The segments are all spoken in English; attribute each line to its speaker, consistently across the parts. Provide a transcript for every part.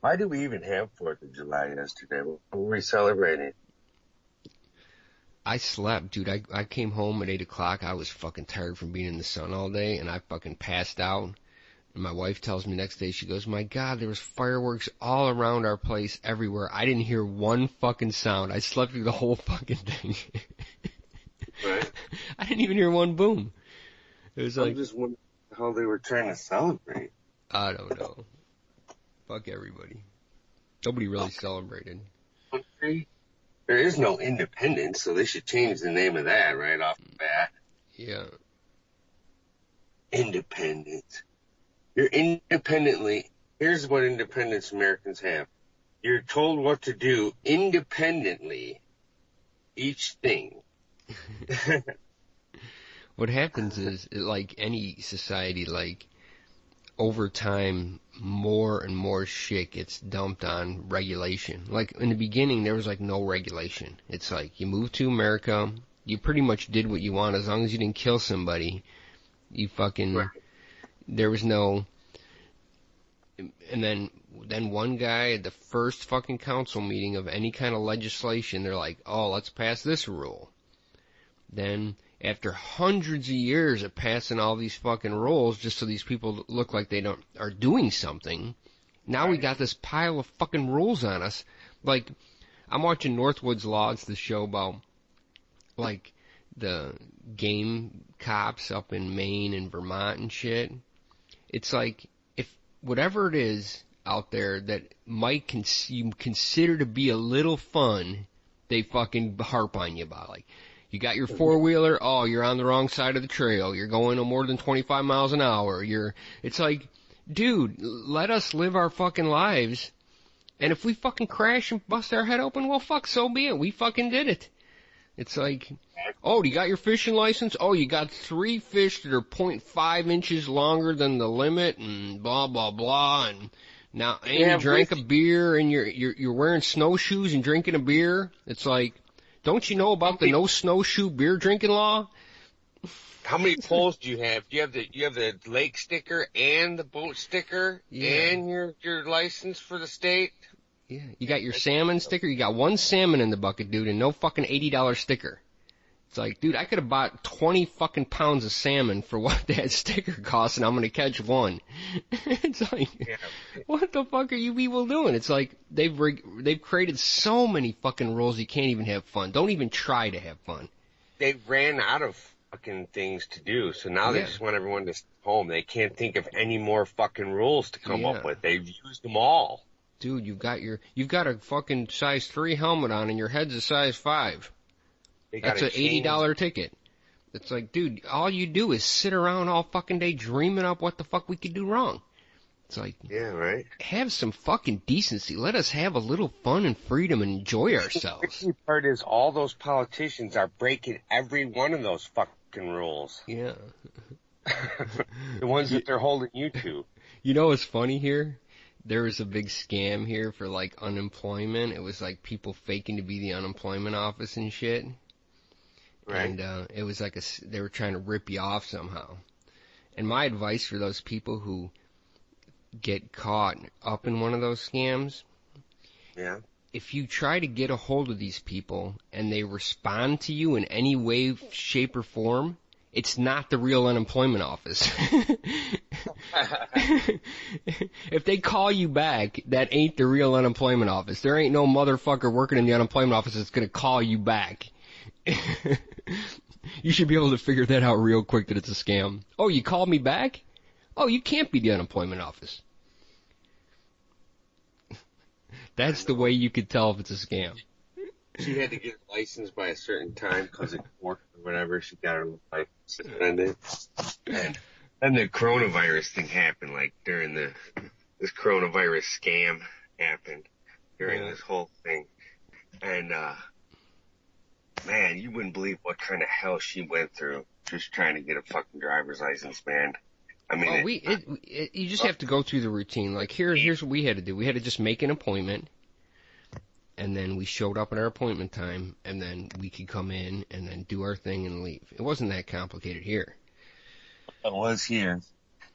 Speaker 1: Why do we even have 4th of July yesterday? What were we celebrating?
Speaker 2: I slept, dude. I came home at 8 o'clock. I was fucking tired from being in the sun all day, and I fucking passed out. And my wife tells me next day, she goes, my God, there was fireworks all around our place everywhere. I didn't hear one fucking sound. I slept through the whole fucking thing.
Speaker 1: Right.
Speaker 2: I didn't even hear one boom. It was like...
Speaker 1: I'm just wondering how they were trying to celebrate.
Speaker 2: I don't know. Fuck everybody. Nobody really celebrated.
Speaker 1: Country? There is no independence, so they should change the name of that right off the bat.
Speaker 2: Yeah.
Speaker 1: Independence. You're independently... Here's what independence Americans have. You're told what to do independently. Each thing.
Speaker 2: What happens is, like any society, like, over time, more and more shit gets dumped on regulation. Like, in the beginning, there was, like, no regulation. It's like, you moved to America, you pretty much did what you want, as long as you didn't kill somebody, you fucking... Right. There was no... And then one guy at the first fucking council meeting of any kind of legislation, they're like, oh, let's pass this rule. Then, after hundreds of years of passing all these fucking rules just so these people look like they are doing something, now we got this pile of fucking rules on us. Like, I'm watching Northwoods Law. It's the show about, like, the game cops up in Maine and Vermont and shit. It's like, if whatever it is out there that might you consider to be a little fun, they fucking harp on you about. Like, you got your four-wheeler, oh, you're on the wrong side of the trail. You're going no more than 25 miles an hour. It's like, dude, let us live our fucking lives. And if we fucking crash and bust our head open, well, fuck, so be it. We fucking did it. It's like, oh, you got your fishing license? Oh, you got 3 fish that are 0.5 inches longer than the limit and blah, blah, blah. And now, and you drank a beer and you're wearing snowshoes and drinking a beer. It's like, don't you know about the no snowshoe beer drinking law?
Speaker 1: How many poles do you have? You have the lake sticker and the boat sticker and your license for the state?
Speaker 2: Yeah. You got your salmon sticker. You got 1 salmon in the bucket, dude, and no fucking $80 sticker. It's like, dude, I could have bought 20 fucking pounds of salmon for what that sticker costs, and I'm gonna catch 1. It's like, what the fuck are you people doing? It's like, they've created so many fucking rules you can't even have fun. Don't even try to have fun.
Speaker 1: They ran out of fucking things to do, so now they just want everyone to stay home. They can't think of any more fucking rules to come up with. They've used them all.
Speaker 2: Dude, you've got a fucking size 3 helmet on and your head's a size 5. That's an $80 ticket. It's like, dude, all you do is sit around all fucking day dreaming up what the fuck we could do wrong. It's like,
Speaker 1: yeah, right.
Speaker 2: Have some fucking decency. Let us have a little fun and freedom and enjoy ourselves.
Speaker 1: The crazy part is all those politicians are breaking every one of those fucking rules.
Speaker 2: Yeah.
Speaker 1: The ones that they're holding you to. You
Speaker 2: know what's funny here? There was a big scam here for, like, unemployment. It was, like, people faking to be the unemployment office and shit. Right. And it was like they were trying to rip you off somehow. And my advice for those people who get caught up in one of those scams, if you try to get a hold of these people and they respond to you in any way, shape, or form, it's not the real unemployment office. If they call you back, that ain't the real unemployment office. There ain't no motherfucker working in the unemployment office that's going to call you back. You should be able to figure that out real quick that it's a scam. Oh, you called me back? Oh, you can't be the unemployment office. That's the way you could tell if it's a scam.
Speaker 1: She had to get a license by a certain time because of work or whatever. She got her life suspended. And then the coronavirus thing happened, like during this coronavirus scam happened during this whole thing. And, man, you wouldn't believe what kind of hell she went through just trying to get a fucking driver's license, man. I mean,
Speaker 2: you just have to go through the routine. Like, here's what we had to do. We had to just make an appointment, and then we showed up at our appointment time, and then we could come in and then do our thing and leave. It wasn't that complicated here.
Speaker 1: It was here.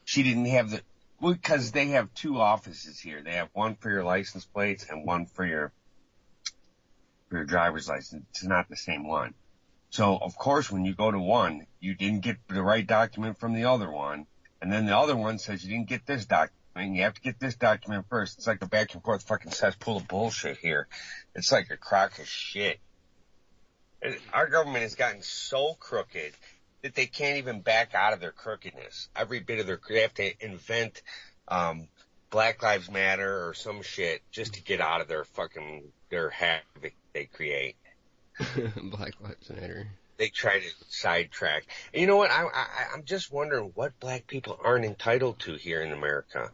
Speaker 1: She didn't have Well, because they have two offices here. They have one for your license plates and one for your driver's license. It's not the same one. So, of course, when you go to one, you didn't get the right document from the other one, and then the other one says you didn't get this document. You have to get this document first. It's like a back and forth fucking cesspool of bullshit here. It's like a crock of shit. Our government has gotten so crooked that they can't even back out of their crookedness. Every bit of they have to invent Black Lives Matter or some shit just to get out of their havoc they create.
Speaker 2: Black Lives Matter.
Speaker 1: They try to sidetrack. And you know what? I'm just wondering what black people aren't entitled to here in America.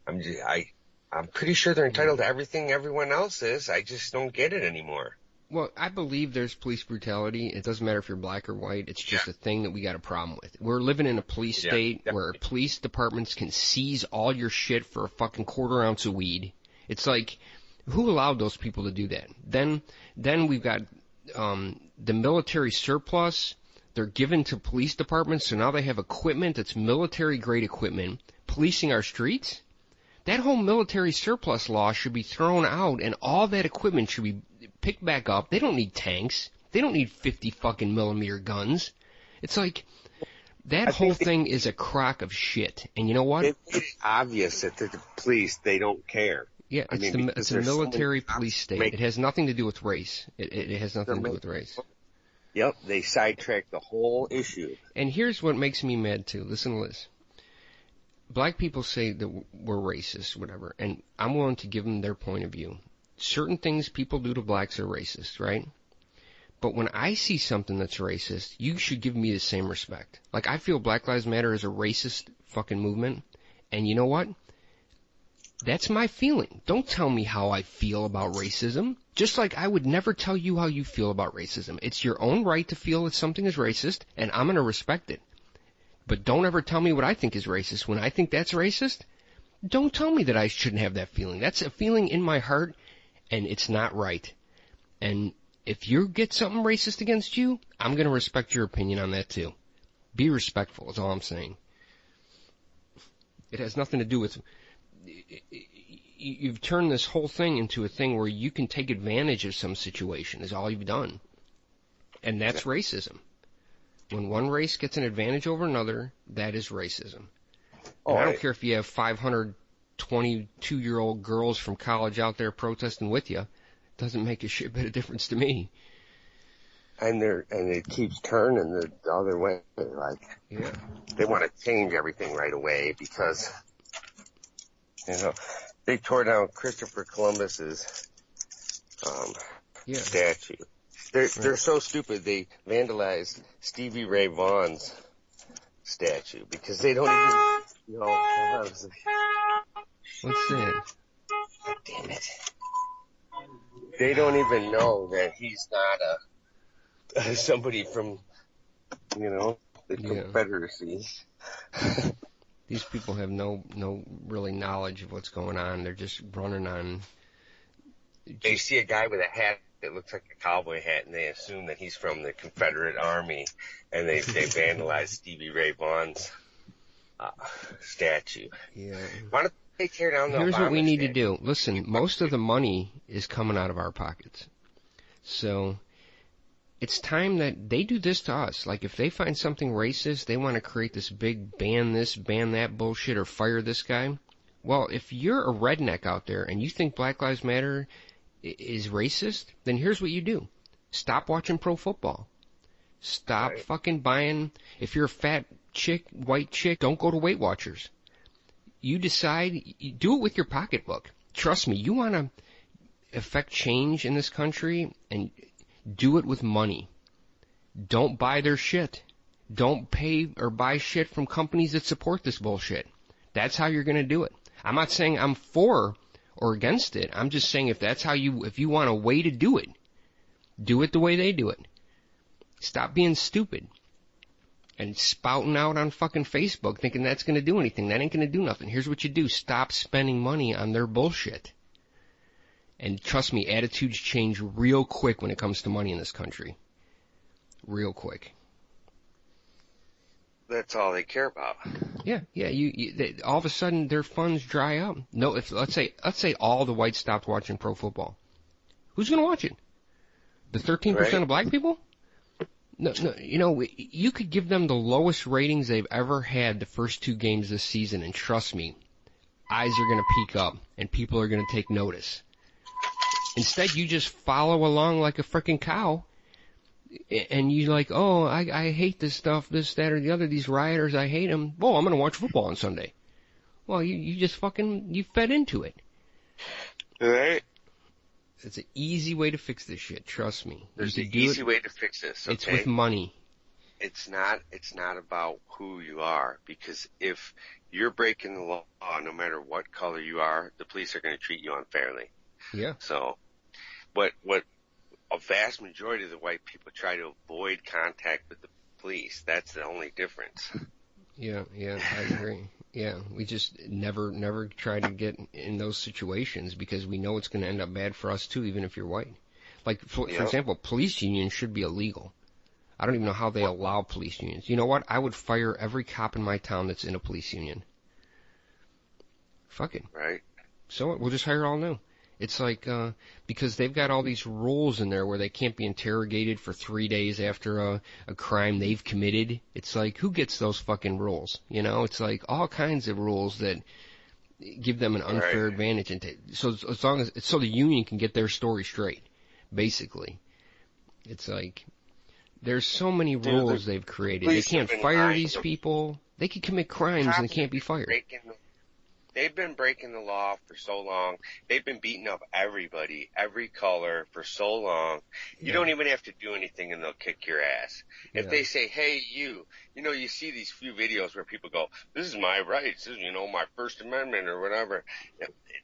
Speaker 1: I'm pretty sure they're entitled to everything everyone else is. I just don't get it anymore.
Speaker 2: Well, I believe there's police brutality. It doesn't matter if you're black or white. It's just a thing that we got a problem with. We're living in a police state where police departments can seize all your shit for a fucking quarter ounce of weed. It's like, who allowed those people to do that? Then we've got the military surplus. They're given to police departments, so now they have equipment that's military-grade equipment policing our streets. That whole military surplus law should be thrown out, and all that equipment should be picked back up. They don't need tanks. They don't need 50 fucking millimeter guns. It's like, that whole thing is a crock of shit. And you know what?
Speaker 1: It's obvious that the police, they don't care.
Speaker 2: Yeah, it's a military police state. It has nothing to do with race. It has nothing to do with race.
Speaker 1: Yep, they sidetrack the whole issue.
Speaker 2: And here's what makes me mad, too. Listen to this. Black people say that we're racist, whatever, and I'm willing to give them their point of view. Certain things people do to blacks are racist, right? But when I see something that's racist, you should give me the same respect. Like, I feel Black Lives Matter is a racist fucking movement, and you know what? That's my feeling. Don't tell me how I feel about racism. Just like I would never tell you how you feel about racism. It's your own right to feel that something is racist, and I'm going to respect it. But don't ever tell me what I think is racist. When I think that's racist, don't tell me that I shouldn't have that feeling. That's a feeling in my heart, and it's not right. And if you get something racist against you, I'm going to respect your opinion on that too. Be respectful is all I'm saying. It has nothing to do with... You've turned this whole thing into a thing where you can take advantage of some situation is all you've done. And that's racism. When one race gets an advantage over another, that is racism. And I don't care if you have 500 22-year-old girls from college out there protesting with you. It doesn't make a shit bit of difference to me.
Speaker 1: And it keeps turning the other way. Like, they want to change everything right away because, they tore down Christopher Columbus's statue. They're so stupid. They vandalized Stevie Ray Vaughan's statue because they don't even
Speaker 2: What's that?
Speaker 1: God damn it! They don't even know that he's not somebody from the Confederacy.
Speaker 2: These people have no really knowledge of what's going on. They're just running on.
Speaker 1: They see a guy with a hat that looks like a cowboy hat, and they assume that he's from the Confederate Army, and they vandalize Stevie Ray Vaughan's statue.
Speaker 2: Yeah.
Speaker 1: Why don't they tear down the
Speaker 2: Here's
Speaker 1: Obama
Speaker 2: what we need to
Speaker 1: statue?
Speaker 2: do. Listen, most of the money is coming out of our pockets. So it's time that they do this to us. Like, if they find something racist, they want to create this big ban this, ban that bullshit, or fire this guy. Well, if you're a redneck out there and you think Black Lives Matter is racist, then here's what you do. Stop watching pro football. Stop fucking buying. If you're a fat chick, white chick, don't go to Weight Watchers. You decide, you do it with your pocketbook. Trust me, you want to affect change in this country, and do it with money. Don't buy their shit. Don't pay or buy shit from companies that support this bullshit. That's how you're going to do it. I'm not saying I'm for or against it. I'm just saying if you want a way to do it the way they do it. Stop being stupid and spouting out on fucking Facebook thinking that's going to do anything. That ain't going to do nothing. Here's what you do. Stop spending money on their bullshit. And trust me, attitudes change real quick when it comes to money in this country. Real quick.
Speaker 1: That's all they care about.
Speaker 2: Yeah, yeah. All of a sudden their funds dry up. No, if let's say all the whites stopped watching pro football, who's going to watch it? The 13%
Speaker 1: Right.
Speaker 2: of black people? No, no. You know, you could give them the lowest ratings they've ever had the first 2 games this season, and trust me, eyes are going to peak up and people are going to take notice. Instead, you just follow along like a frickin' cow. And you like, oh, I hate this stuff, this, that, or the other, these rioters, I hate them. Well, I'm going to watch football on Sunday. Well, you just fucking, you fed into it.
Speaker 1: Right.
Speaker 2: It's an easy way to fix this shit, trust me.
Speaker 1: There's an easy way to fix this, okay?
Speaker 2: It's with money.
Speaker 1: It's not about who you are, because if you're breaking the law, no matter what color you are, the police are going to treat you unfairly.
Speaker 2: Yeah.
Speaker 1: So, what a vast majority of the white people try to avoid contact with the police. That's the only difference.
Speaker 2: Yeah, I agree. Yeah, we just never try to get in those situations because we know it's going to end up bad for us too, even if you're white. Like, for example, police unions should be illegal. I don't even know how they allow police unions. You know what? I would fire every cop in my town that's in a police union. Fuck it.
Speaker 1: Right.
Speaker 2: So we'll just hire all new. It's like, because they've got all these rules in there where they can't be interrogated for 3 days after a crime they've committed. It's like, who gets those fucking rules? You know, it's like all kinds of rules that give them an unfair advantage. And so as long as, so the union can get their story straight, basically. It's like, there's so many rules they've created. They can't fire these people. They can commit crimes and they can't be fired.
Speaker 1: They've been breaking the law for so long. They've been beating up everybody, every color for so long. You don't even have to do anything and they'll kick your ass. If they say, hey, you know, you see these few videos where people go, this is my rights, this is, you know, my First Amendment or whatever.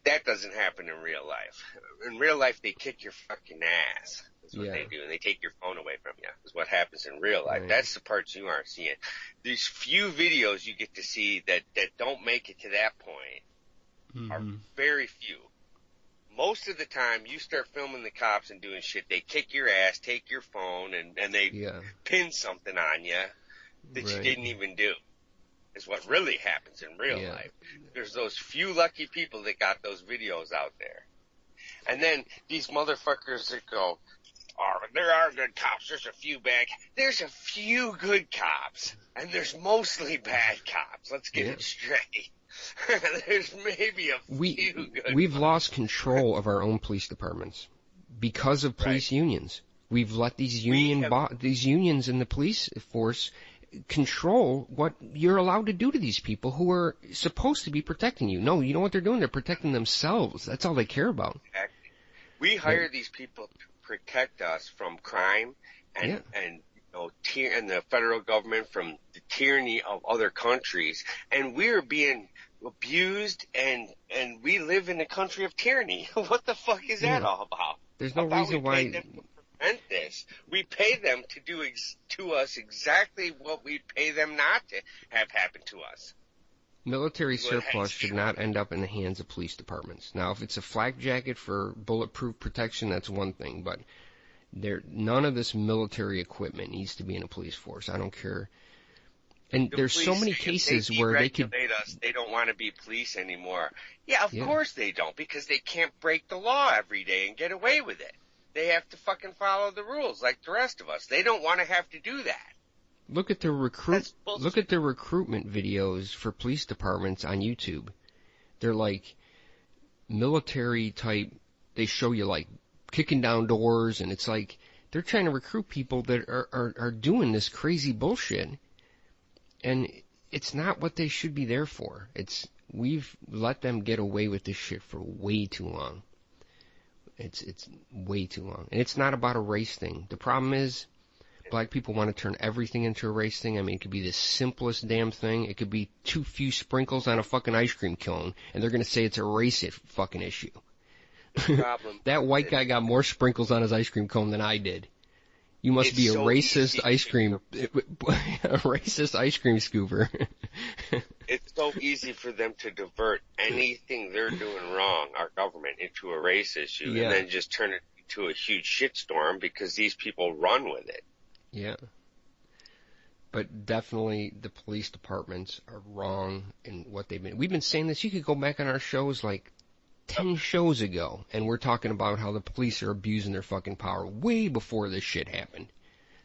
Speaker 1: That doesn't happen in real life. In real life, they kick your fucking ass. That's what they do, and they take your phone away from you. Is what happens in real life. Right. That's the parts you aren't seeing. These few videos you get to see that don't make it to that point are very few. Most of the time, you start filming the cops and doing shit, they kick your ass, take your phone, and they pin something on you that you didn't even do. Is what really happens in real life. There's those few lucky people that got those videos out there. And then these motherfuckers that go, oh, there are good cops. There's a few bad. There's a few good cops, and there's mostly bad cops. Let's get it straight. There's maybe a few good.
Speaker 2: We've lost control of our own police departments because of police unions. We've let these these unions in the police force control what you're allowed to do to these people who are supposed to be protecting you. No, you know what they're doing? They're protecting themselves. That's all they care about.
Speaker 1: Exactly. We hire these people to protect us from crime and and the federal government from the tyranny of other countries, and we're being abused and we live in a country of tyranny. What the fuck is that all about?
Speaker 2: There's no reason why
Speaker 1: prevent this. We pay them to do to us exactly what we pay them not to have happen to us.
Speaker 2: Military surplus should not end up in the hands of police departments. Now, if it's a flak jacket for bulletproof protection, that's one thing, but none of this military equipment needs to be in a police force. I don't care. And there's so many cases where they could
Speaker 1: us. They don't want to be police anymore. Yeah, of course they don't, because they can't break the law every day and get away with it. They have to fucking follow the rules like the rest of us. They don't want to have to do that.
Speaker 2: Look at the recruitment videos for police departments on YouTube. They're like military type. They show you like kicking down doors, and it's like they're trying to recruit people that are doing this crazy bullshit. And it's not what they should be there for. We've let them get away with this shit for way too long. It's way too long. And it's not about a race thing. The problem is black people want to turn everything into a race thing. I mean, it could be the simplest damn thing. It could be too few sprinkles on a fucking ice cream cone, and they're going to say it's a race fucking issue.
Speaker 1: Problem.
Speaker 2: That white guy got more sprinkles on his ice cream cone than I did. You must be a racist ice cream scooper.
Speaker 1: It's so easy for them to divert anything they're doing wrong, our government, into a race issue, and then just turn it into a huge shitstorm because these people run with it.
Speaker 2: Yeah. But definitely the police departments are wrong in what they've been. We've been saying this. You could go back on our shows like 10 shows ago, and we're talking about how the police are abusing their fucking power way before this shit happened.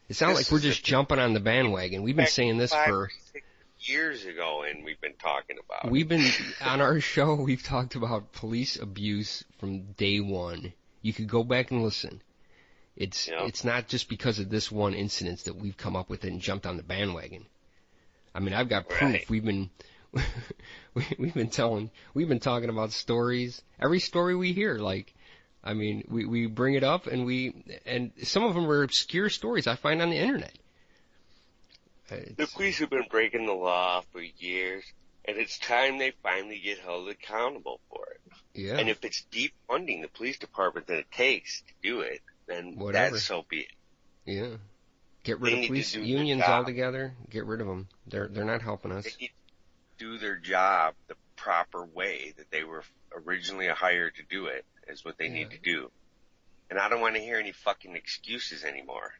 Speaker 2: It's not like we're just jumping on the bandwagon. We've been saying this for
Speaker 1: 6 years ago, and we've been talking about
Speaker 2: We've been, on our show, we've talked about police abuse from day one. You could go back and listen. It's not just because of this one incident that we've come up with it and jumped on the bandwagon. I mean, I've got proof.
Speaker 1: Right.
Speaker 2: We've been talking about stories. Every story we hear, like, I mean, we bring it up and some of them are obscure stories I find on the internet.
Speaker 1: The police have been breaking the law for years, and it's time they finally get held accountable for it.
Speaker 2: Yeah.
Speaker 1: And if it's defunding the police department that it takes to do it, then that's so be it.
Speaker 2: Yeah. Get rid of police unions altogether. Get rid of them. They're not helping us.
Speaker 1: They need to do their job the proper way that they were originally hired to do it is what they need to do. And I don't want to hear any fucking excuses anymore.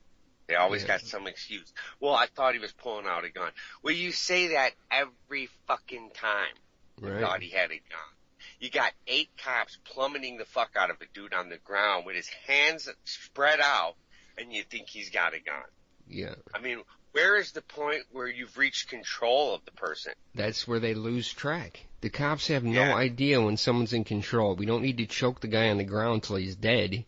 Speaker 1: They always got some excuse. Well, I thought he was pulling out a gun. Well, you say that every fucking time.
Speaker 2: Right.
Speaker 1: I thought he had a gun. You got 8 cops plummeting the fuck out of a dude on the ground with his hands spread out, and you think he's got a gun.
Speaker 2: Yeah.
Speaker 1: I mean, where is the point where you've reached control of the person?
Speaker 2: That's where they lose track. The cops have no idea when someone's in control. We don't need to choke the guy on the ground till he's dead.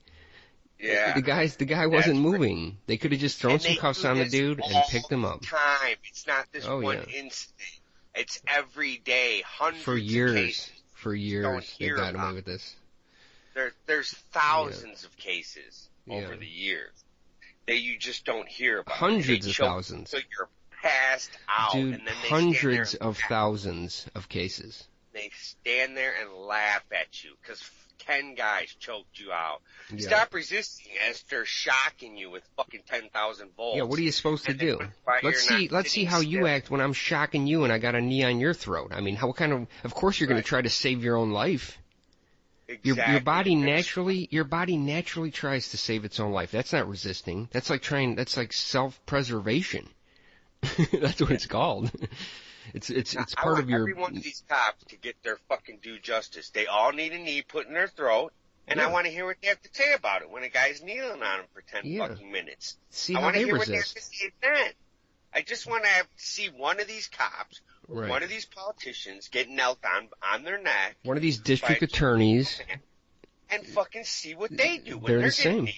Speaker 1: Yeah.
Speaker 2: The guy wasn't moving. They could have just thrown some cuffs on the dude and picked him up.
Speaker 1: Time. It's not this one incident. It's every day, hundreds
Speaker 2: for years.
Speaker 1: of cases.
Speaker 2: For years, they've got away with this.
Speaker 1: There's thousands of cases over the years that you just don't hear about.
Speaker 2: Hundreds of thousands.
Speaker 1: So you're passed out.
Speaker 2: Dude,
Speaker 1: and then they
Speaker 2: hundreds of thousands of cases.
Speaker 1: They stand there and laugh at you because 10 guys choked you out.
Speaker 2: Yeah.
Speaker 1: Stop resisting as they're shocking you with fucking 10,000 volts.
Speaker 2: Yeah, what are you supposed to do? Let's see how you act when I'm shocking you and I got a knee on your throat. I mean, what kind of course you're going to try to save your own life.
Speaker 1: Exactly.
Speaker 2: Your body naturally tries to save its own life. That's not resisting. That's like self-preservation. That's what it's called. It's part of your.
Speaker 1: Every one of these cops to get their fucking due justice. They all need a knee put in their throat, and I want to hear what they have to say about it when a guy's kneeling on them for 10 fucking minutes.
Speaker 2: See how they resist. I want to hear what they have to say then.
Speaker 1: I just want to see one of these cops, one of these politicians get knelt on their neck.
Speaker 2: One of these district attorneys.
Speaker 1: And fucking see what they do when
Speaker 2: they're
Speaker 1: the
Speaker 2: same.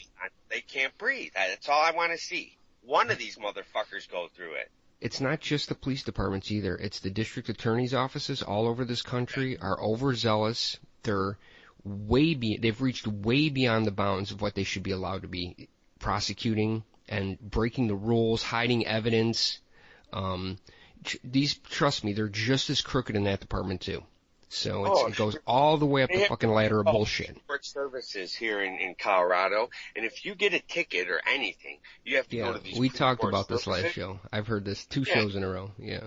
Speaker 1: They can't breathe. That's all I want to see. One of these motherfuckers go through it.
Speaker 2: It's not just the police departments either. It's the district attorney's offices all over this country are overzealous. They've reached way beyond the bounds of what they should be allowed to be prosecuting and breaking the rules, hiding evidence. Trust me, they're just as crooked in that department too. So it goes all the way up the fucking ladder of bullshit.
Speaker 1: Court services here in Colorado, and if you get a ticket or anything, you have to go to these.
Speaker 2: We talked about this last show. I've heard this 2 shows in a row. Yeah.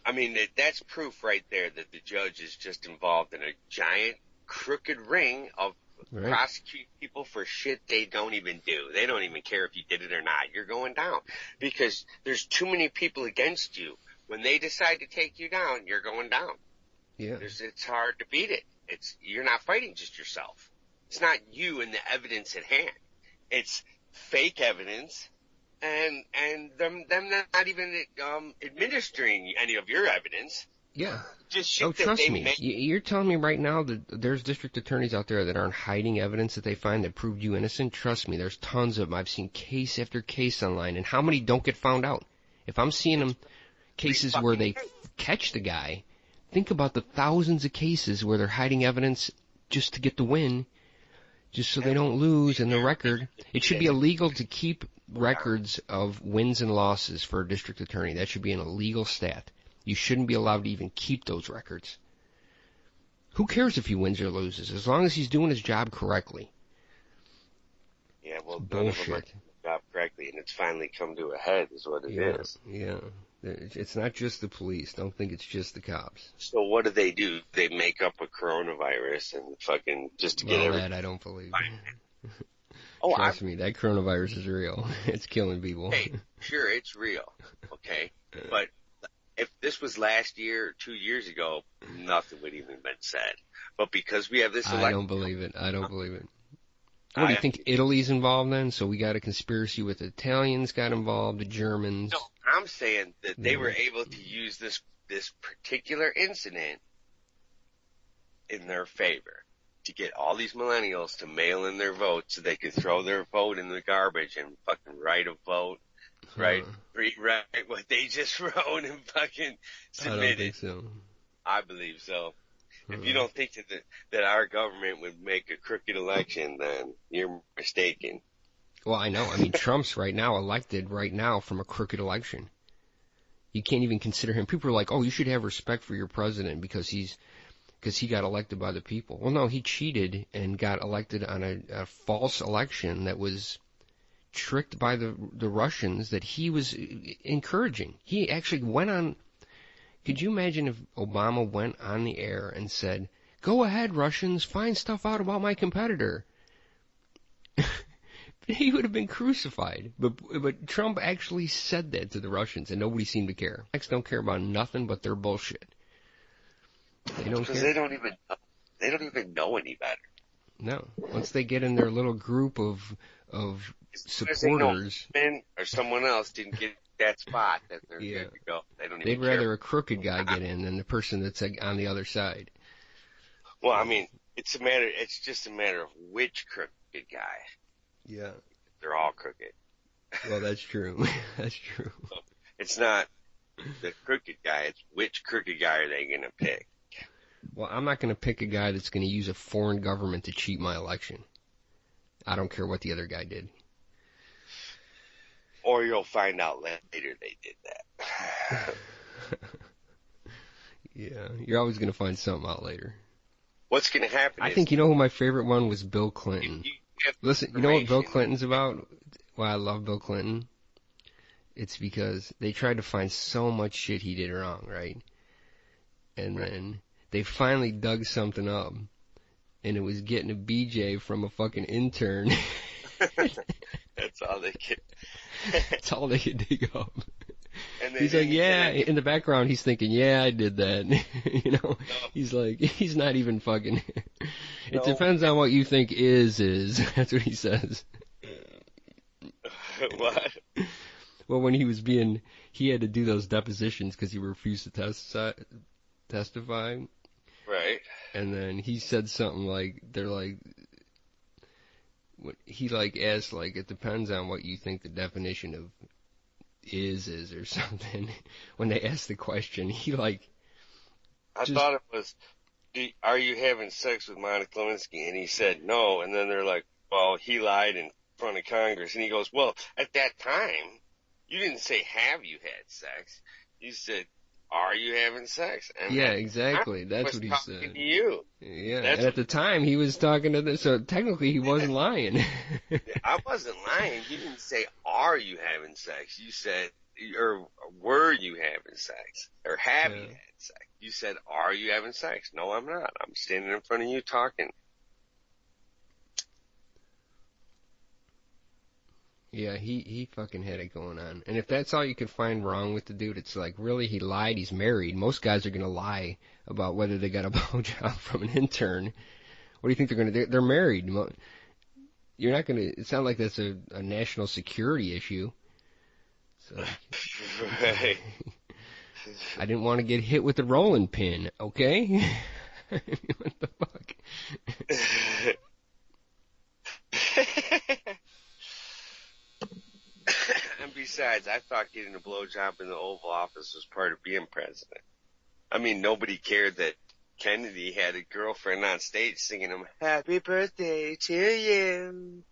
Speaker 1: I mean, that's proof right there that the judge is just involved in a giant crooked ring of prosecuting people for shit they don't even do. They don't even care if you did it or not. You're going down because there's too many people against you. When they decide to take you down, you're going down.
Speaker 2: Yeah.
Speaker 1: It's hard to beat it. You're not fighting just yourself. It's not you and the evidence at hand. It's fake evidence and them not even administering any of your evidence.
Speaker 2: Yeah.
Speaker 1: Just shit
Speaker 2: trust me. You're telling me right now that there's district attorneys out there that aren't hiding evidence that they find that proved you innocent? Trust me, there's tons of them. I've seen case after case online, and how many don't get found out? If I'm seeing them cases where they catch the guy, think about the thousands of cases where they're hiding evidence just to get the win, just so they don't lose in the record. It should be illegal to keep records of wins and losses for a district attorney. That should be an illegal stat. You shouldn't be allowed to even keep those records. Who cares if he wins or loses, as long as he's doing his job correctly?
Speaker 1: Yeah, well, none of them are doing the job correctly, and it's finally come to a head, is what it is.
Speaker 2: Yeah. It's not just the police. Don't think it's just the cops.
Speaker 1: So what do? They make up a coronavirus and fucking just to get everything.
Speaker 2: That I don't believe.
Speaker 1: Oh,
Speaker 2: Trust me, that coronavirus is real. It's killing people.
Speaker 1: Hey, sure, it's real. Okay. But if this was last year or 2 years ago, nothing would even been said. But because we have this election.
Speaker 2: I don't believe it. What do you think? Italy's involved then? So we got a conspiracy with the Italians got involved, the Germans.
Speaker 1: No, I'm saying that they were able to use this particular incident in their favor to get all these millennials to mail in their votes so they could throw their vote in the garbage and fucking write a vote, rewrite what they just wrote and fucking submitted.
Speaker 2: I don't think so.
Speaker 1: I believe so. If you don't think that our government would make a crooked election, then you're mistaken.
Speaker 2: Well, I know. I mean, Trump's elected right now from a crooked election. You can't even consider him. People are like, oh, you should have respect for your president because he got elected by the people. Well, no, he cheated and got elected on a false election that was tricked by the Russians that he was encouraging. He actually went on. Could you imagine if Obama went on the air and said, go ahead, Russians, find stuff out about my competitor? He would have been crucified. But Trump actually said that to the Russians, and nobody seemed to care. Next don't care about nothing but their bullshit. They don't care.
Speaker 1: Because they don't even know any better.
Speaker 2: No. Once they get in their little group of supporters,
Speaker 1: or someone else didn't get that spot that they're good to go.
Speaker 2: They'd rather a crooked guy get in than the person that's on the other side.
Speaker 1: Well, I mean, it's just a matter of which crooked guy.
Speaker 2: Yeah.
Speaker 1: They're all crooked.
Speaker 2: Well, that's true. That's true.
Speaker 1: So it's not the crooked guy, it's which crooked guy are they going to pick?
Speaker 2: Well, I'm not going to pick a guy that's going to use a foreign government to cheat my election. I don't care what the other guy did.
Speaker 1: Or you'll find out later they did that.
Speaker 2: Yeah, you're always going to find something out later.
Speaker 1: What's going to happen?
Speaker 2: I think you know who my favorite one was. Bill Clinton. Listen, you know what Bill Clinton's about? Why I love Bill Clinton? It's because they tried to find so much shit he did wrong, right? And then they finally dug something up, and it was getting a BJ from a fucking intern.
Speaker 1: That's all they could.
Speaker 2: That's all they could dig up.
Speaker 1: And
Speaker 2: he's like, yeah. In the background, he's thinking, yeah, I did that. You know, no. He's like, he's not even fucking. It depends on what you think is. That's what he says.
Speaker 1: What?
Speaker 2: Well, when he had to do those depositions because he refused to testify.
Speaker 1: Right.
Speaker 2: And then he said something like, they're like, he like asked like, it depends on what you think the definition of is or something. When they asked the question, he like.
Speaker 1: I thought it was, are you having sex with Monica Lewinsky? And he said no. And then they're like, well, he lied in front of Congress. And he goes, well, at that time, you didn't say, have you had sex? You said, are you having sex? And
Speaker 2: yeah, exactly. That's what he said.
Speaker 1: To you.
Speaker 2: Yeah, and at the time he was talking to so technically he wasn't lying.
Speaker 1: I wasn't lying. You didn't say, are you having sex? You said, or were you having sex? Or have you had sex? You said, are you having sex? No, I'm not. I'm standing in front of you talking.
Speaker 2: Yeah, he fucking had it going on. And if that's all you could find wrong with the dude, it's like, really, he lied, he's married. Most guys are going to lie about whether they got a blowjob from an intern. What do you think they're going to do? They're married. You're not going to, it's not like that's a national security issue. So,
Speaker 1: right.
Speaker 2: I didn't want to get hit with the rolling pin, okay? What the fuck?
Speaker 1: And besides, I thought getting a blowjob in the Oval Office was part of being president. I mean, nobody cared that Kennedy had a girlfriend on stage singing him "Happy Birthday to you."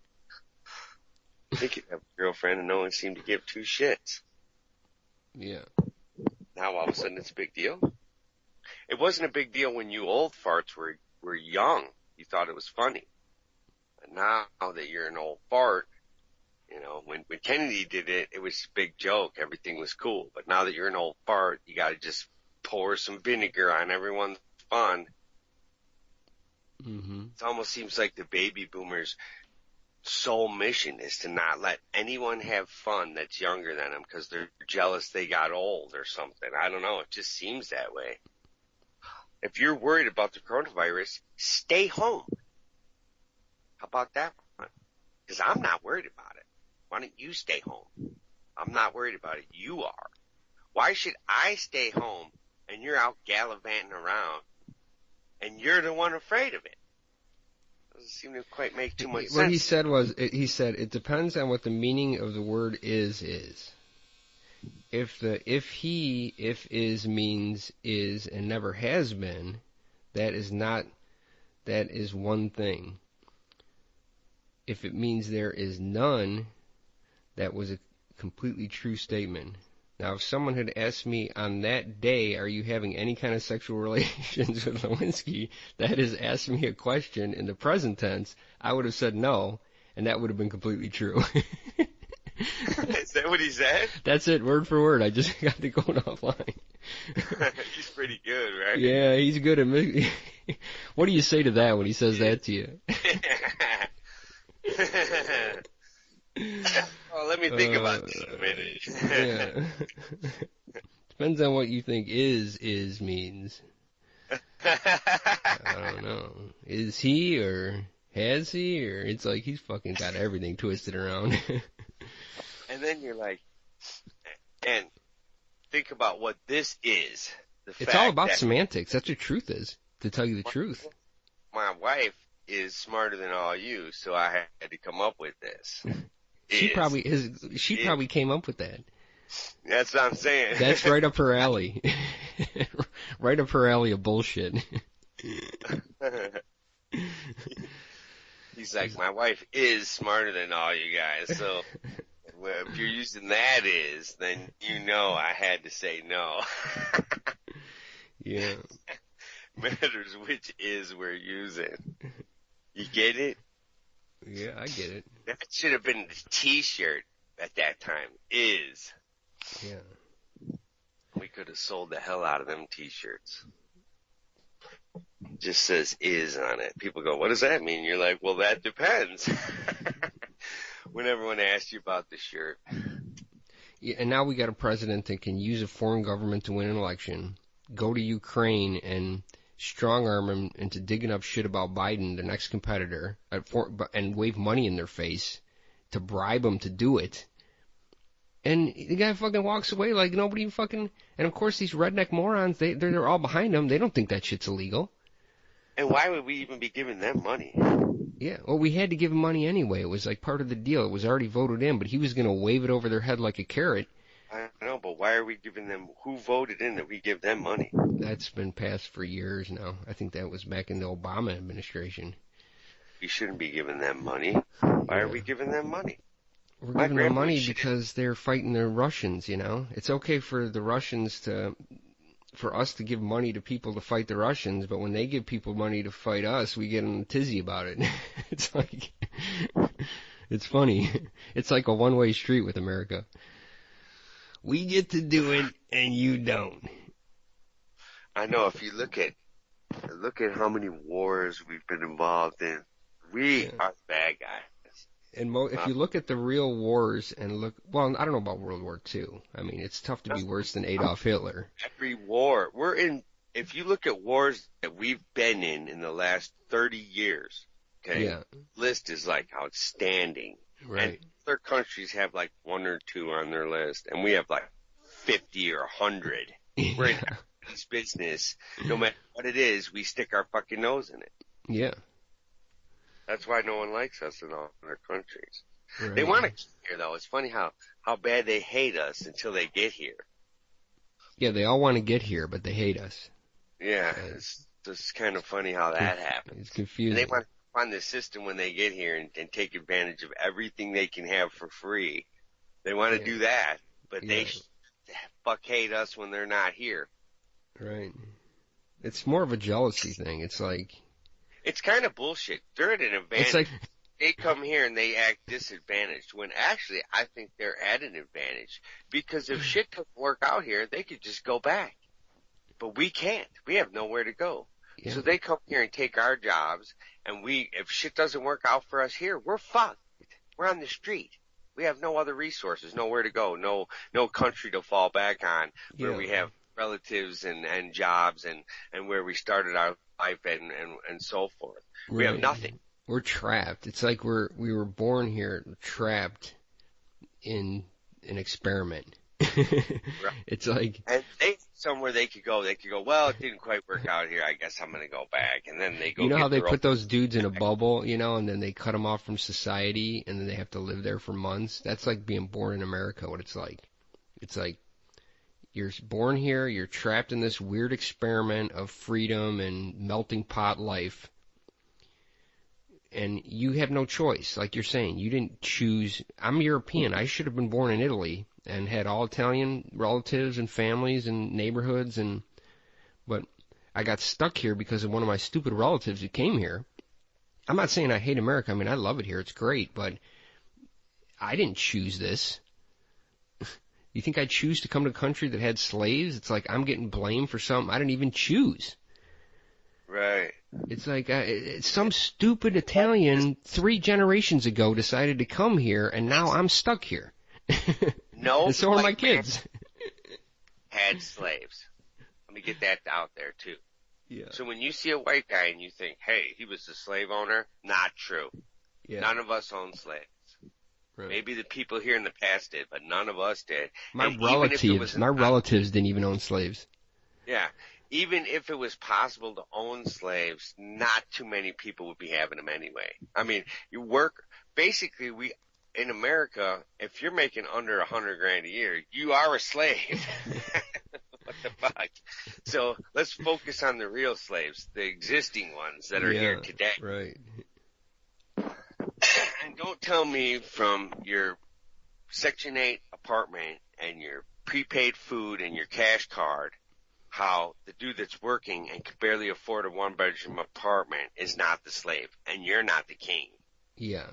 Speaker 1: He could have a girlfriend and no one seemed to give two shits.
Speaker 2: Yeah.
Speaker 1: Now all of a sudden it's a big deal. It wasn't a big deal when you old farts were young. You thought it was funny. But now that you're an old fart, you know, when Kennedy did it, it was a big joke. Everything was cool. But now that you're an old fart, you gotta just pour some vinegar on everyone's fun.
Speaker 2: Mm-hmm.
Speaker 1: It almost seems like the baby boomers sole mission is to not let anyone have fun that's younger than them because they're jealous they got old or something. I don't know. It just seems that way. If you're worried about the coronavirus, stay home. How about that one? Because I'm not worried about it. Why don't you stay home? I'm not worried about it. You are. Why should I stay home and you're out gallivanting around and you're the one afraid of it? Doesn't seem to quite make too much sense.
Speaker 2: What he said was, it depends on what the meaning of the word is. If is means is and never has been, that is one thing. If it means there is none, that was a completely true statement. Now, if someone had asked me on that day, are you having any kind of sexual relations with Lewinsky, that is asked me a question in the present tense, I would have said no, and that would have been completely true.
Speaker 1: Is that what he said?
Speaker 2: That's it, word for word. I just got it going offline.
Speaker 1: He's pretty good, right?
Speaker 2: Yeah, he's good at What do you say to that when he says that to you?
Speaker 1: Well, let me think about this a minute.
Speaker 2: Yeah. Depends on what you think is means. I don't know. Is he or has he or it's like he's fucking got everything twisted around.
Speaker 1: And then you're like, and think about what this is.
Speaker 2: It's all about semantics. That's what truth is, to tell you the truth.
Speaker 1: My wife is smarter than all you, so I had to come up with this.
Speaker 2: She probably came up with that.
Speaker 1: That's what I'm saying.
Speaker 2: That's right up her alley. Right up her alley of bullshit.
Speaker 1: He's like, my wife is smarter than all you guys, so if you're using that is, then you know I had to say no.
Speaker 2: Yeah.
Speaker 1: Matters which is we're using. You get it?
Speaker 2: Yeah, I get it.
Speaker 1: That should have been the t-shirt at that time. Is.
Speaker 2: Yeah.
Speaker 1: We could have sold the hell out of them t-shirts. Just says is on it. People go, what does that mean? You're like, well, that depends. When everyone asks you about the shirt.
Speaker 2: Yeah, and now we got a president that can use a foreign government to win an election, go to Ukraine and strong arm him into digging up shit about Biden, the next competitor, and wave money in their face to bribe them to do it. And the guy fucking walks away like nobody fucking... And of course these redneck morons, they're all behind him. They don't think that shit's illegal.
Speaker 1: And why would we even be giving them money?
Speaker 2: Yeah, well, we had to give him money anyway. It was like part of the deal. It was already voted in, but he was going to wave it over their head like a carrot.
Speaker 1: I know, but why are we giving them... Who voted in that we give them money?
Speaker 2: That's been passed for years now. I think that was back in the Obama administration.
Speaker 1: We shouldn't be giving them money. Why are we giving them money?
Speaker 2: We're giving them money because they're fighting the Russians, you know? It's okay for the Russians for us to give money to people to fight the Russians, but when they give people money to fight us, we get in a tizzy about it. It's like... It's funny. It's like a one-way street with America. We get to do it, and you don't.
Speaker 1: I know. If you look at how many wars we've been involved in, we are the bad guys.
Speaker 2: And if you look at the real wars and well, I don't know about World War II. I mean, it's tough to be worse than Adolf Hitler.
Speaker 1: Every war we're in. If you look at wars that we've been in the last 30 years, okay, list is like outstanding.
Speaker 2: Right.
Speaker 1: And other countries have like one or two on their list, and we have like 50 or 100. We're in this business. No matter what it is, we stick our fucking nose in it.
Speaker 2: Yeah.
Speaker 1: That's why no one likes us in all their countries.
Speaker 2: Right.
Speaker 1: They want to get here, though. It's funny how bad they hate us until they get here.
Speaker 2: Yeah, they all want to get here, but they hate us.
Speaker 1: Yeah, it's just kind of funny how that happens.
Speaker 2: It's confusing.
Speaker 1: And they want to find the system when they get here and take advantage of everything they can have for free. They want to do that, but they fuck hate us when they're not here.
Speaker 2: Right. It's more of a jealousy thing. It's like...
Speaker 1: It's kind of bullshit. They're at an advantage.
Speaker 2: It's like...
Speaker 1: They come here and they act disadvantaged when actually I think they're at an advantage because if shit doesn't work out here, they could just go back. But we can't. We have nowhere to go. Yeah. So they come here and take our jobs and if shit doesn't work out for us here, we're fucked. we're on the street. We have no other resources, nowhere to go, no country to fall back on, where we have relatives and jobs and where we started our life and so forth.
Speaker 2: Right.
Speaker 1: We have nothing.
Speaker 2: We're trapped. It's like we were born here trapped in an experiment.
Speaker 1: Right.
Speaker 2: It's like,
Speaker 1: and they somewhere they could go. They could go, well, it didn't quite work out here. I guess I'm going to go back. And then they go.
Speaker 2: You know how they put those dudes in a bubble, you know, and then they cut them off from society, and then they have to live there for months. That's like being born in America. What it's like. It's like you're born here. You're trapped in this weird experiment of freedom and melting pot life. And you have no choice, like you're saying. You didn't choose. I'm European. I should have been born in Italy and had all Italian relatives and families and neighborhoods, but I got stuck here because of one of my stupid relatives who came here. I'm not saying I hate America. I mean, I love it here. It's great, but I didn't choose this. You think I choose to come to a country that had slaves? It's like I'm getting blamed for something I didn't even choose.
Speaker 1: Right.
Speaker 2: It's like some stupid Italian 3 generations ago decided to come here, and now I'm stuck here.
Speaker 1: No,
Speaker 2: and so are my kids.
Speaker 1: Had slaves. Let me get that out there too.
Speaker 2: Yeah.
Speaker 1: So when you see a white guy and you think, hey, he was the slave owner, not true.
Speaker 2: Yeah.
Speaker 1: None of us owned slaves.
Speaker 2: Right.
Speaker 1: Maybe the people here in the past did, but none of us did.
Speaker 2: My relatives didn't even own slaves.
Speaker 1: Yeah. Even if it was possible to own slaves, not too many people would be having them anyway. I mean, basically in America, if you're making under $100,000 a year, you are a slave. What the fuck? So let's focus on the real slaves, the existing ones that are here today.
Speaker 2: Right.
Speaker 1: And don't tell me from your Section 8 apartment and your prepaid food and your cash card how the dude that's working and could barely afford a 1-bedroom apartment is not the slave, and you're not the king.
Speaker 2: Yeah.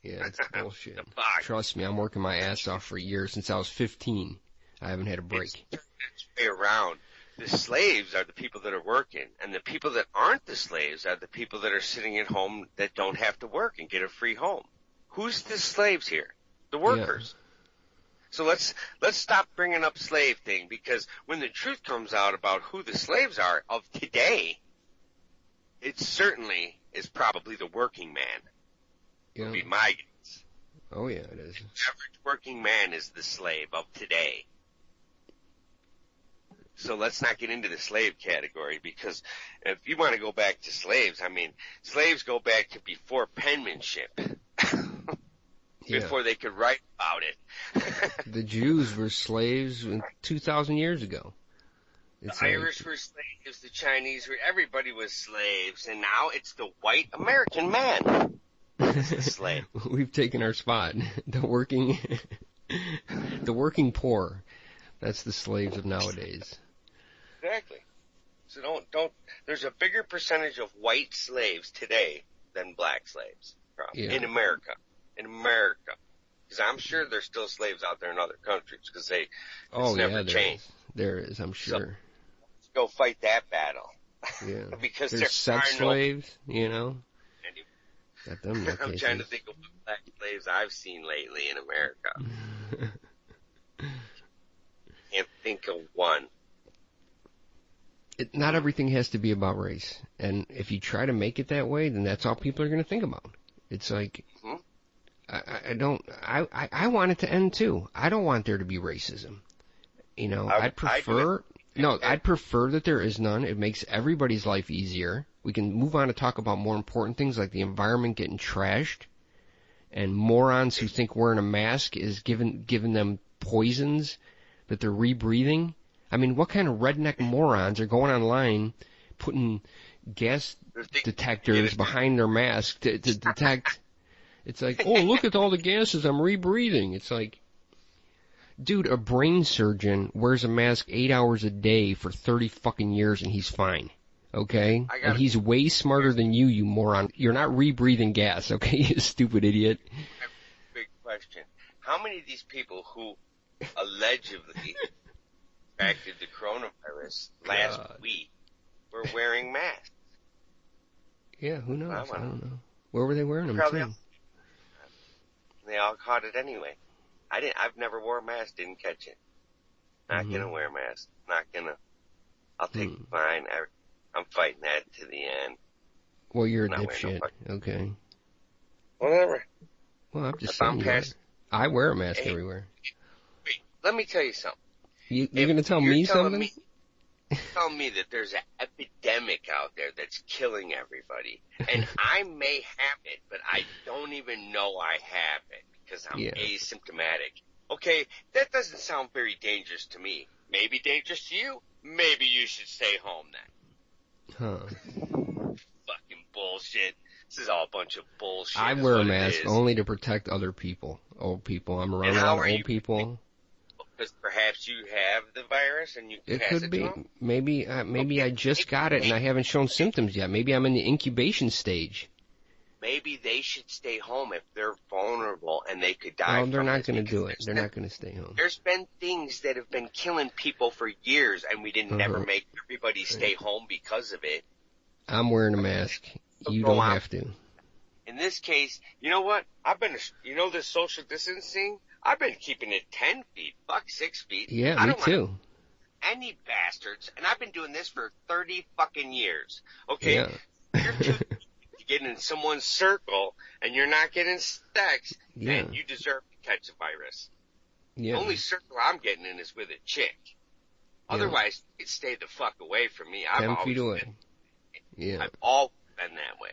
Speaker 2: Yeah, it's bullshit. Trust me, I'm working my ass off for years. Since I was 15. I haven't had a break.
Speaker 1: It's way around. The slaves are the people that are working, and the people that aren't the slaves are the people that are sitting at home that don't have to work and get a free home. Who's the slaves here? The workers. Yeah. So let's stop bringing up slave thing, because when the truth comes out about who the slaves are of today, it certainly is probably the working man.
Speaker 2: Yeah.
Speaker 1: Would be my guess.
Speaker 2: Oh yeah, it is.
Speaker 1: The average working man is the slave of today. So let's not get into the slave category, because if you want to go back to slaves, I mean, slaves go back to before penmanship. Before they could write about it.
Speaker 2: The Jews were slaves 2,000 years ago.
Speaker 1: The Irish were slaves, the Chinese were, everybody was slaves, and now it's the white American man that's the slave.
Speaker 2: We've taken our spot. The working poor. That's the slaves of nowadays.
Speaker 1: Exactly. So don't, there's a bigger percentage of white slaves today than black slaves in America. In America, because I'm sure there's still slaves out there in other countries, because never changed.
Speaker 2: There is, I'm sure.
Speaker 1: So, let's go fight that battle.
Speaker 2: Yeah,
Speaker 1: because
Speaker 2: there's sex slaves, you know. Got them
Speaker 1: I'm trying to think of what black slaves I've seen lately in America. Can't think of one.
Speaker 2: Not everything has to be about race, and if you try to make it that way, then that's all people are going to think about. It's like. Mm-hmm. I want it to end too. I don't want there to be racism. You know, I'd prefer that there is none. It makes everybody's life easier. We can move on to talk about more important things like the environment getting trashed, and morons who think wearing a mask is giving them poisons that they're rebreathing. I mean, what kind of redneck morons are going online putting gas detectors behind their mask to detect? It's like, oh, look at all the gases I'm rebreathing. It's like, dude, a brain surgeon wears a mask 8 hours a day for 30 fucking years and he's fine. Okay? And he's way smarter than you moron. You're not rebreathing gas, okay, you stupid idiot.
Speaker 1: Big question. How many of these people who allegedly contracted the coronavirus last week were wearing masks?
Speaker 2: Yeah, who knows? I don't know. Where were they wearing them
Speaker 1: Probably
Speaker 2: too?
Speaker 1: They all caught it anyway. I've never wore a mask, didn't catch it. Not gonna wear a mask. Not gonna. I'll take the fine. I'm fighting that to the end.
Speaker 2: Well, you're a dipshit. Okay.
Speaker 1: Whatever.
Speaker 2: Well, I'm just saying. I wear a mask everywhere.
Speaker 1: Wait, let me tell you something.
Speaker 2: You're gonna tell me something?
Speaker 1: Tell me that there's an epidemic out there that's killing everybody, and I may have it, but I don't even know I have it because I'm asymptomatic. Okay, that doesn't sound very dangerous to me. Maybe dangerous to you. Maybe you should stay home then. Fucking bullshit. This is all a bunch of bullshit.
Speaker 2: I wear a mask only to protect other people, old people. I'm around a lot of old people.
Speaker 1: Because perhaps you have the virus and you can pass it to them?
Speaker 2: Maybe I just got it and I haven't shown symptoms yet. Maybe I'm in the incubation stage.
Speaker 1: Maybe they should stay home if they're vulnerable and they could die.
Speaker 2: No, they're not going to do it. They're not going to stay home.
Speaker 1: There's been things that have been killing people for years and we didn't never make everybody stay home because of it.
Speaker 2: I'm wearing a mask. You don't have to.
Speaker 1: In this case, you know what? This social distancing? I've been keeping it 10 feet, 6 feet.
Speaker 2: Yeah, me too.
Speaker 1: Any bastards, and I've been doing this for 30 fucking years. Okay?
Speaker 2: Yeah.
Speaker 1: You're too to get in someone's circle, and you're not getting sex, and you deserve to catch a virus.
Speaker 2: Yeah.
Speaker 1: The only circle I'm getting in is with a chick. Otherwise, you stay the fuck away from me.
Speaker 2: 10 feet away.
Speaker 1: I've always been that way.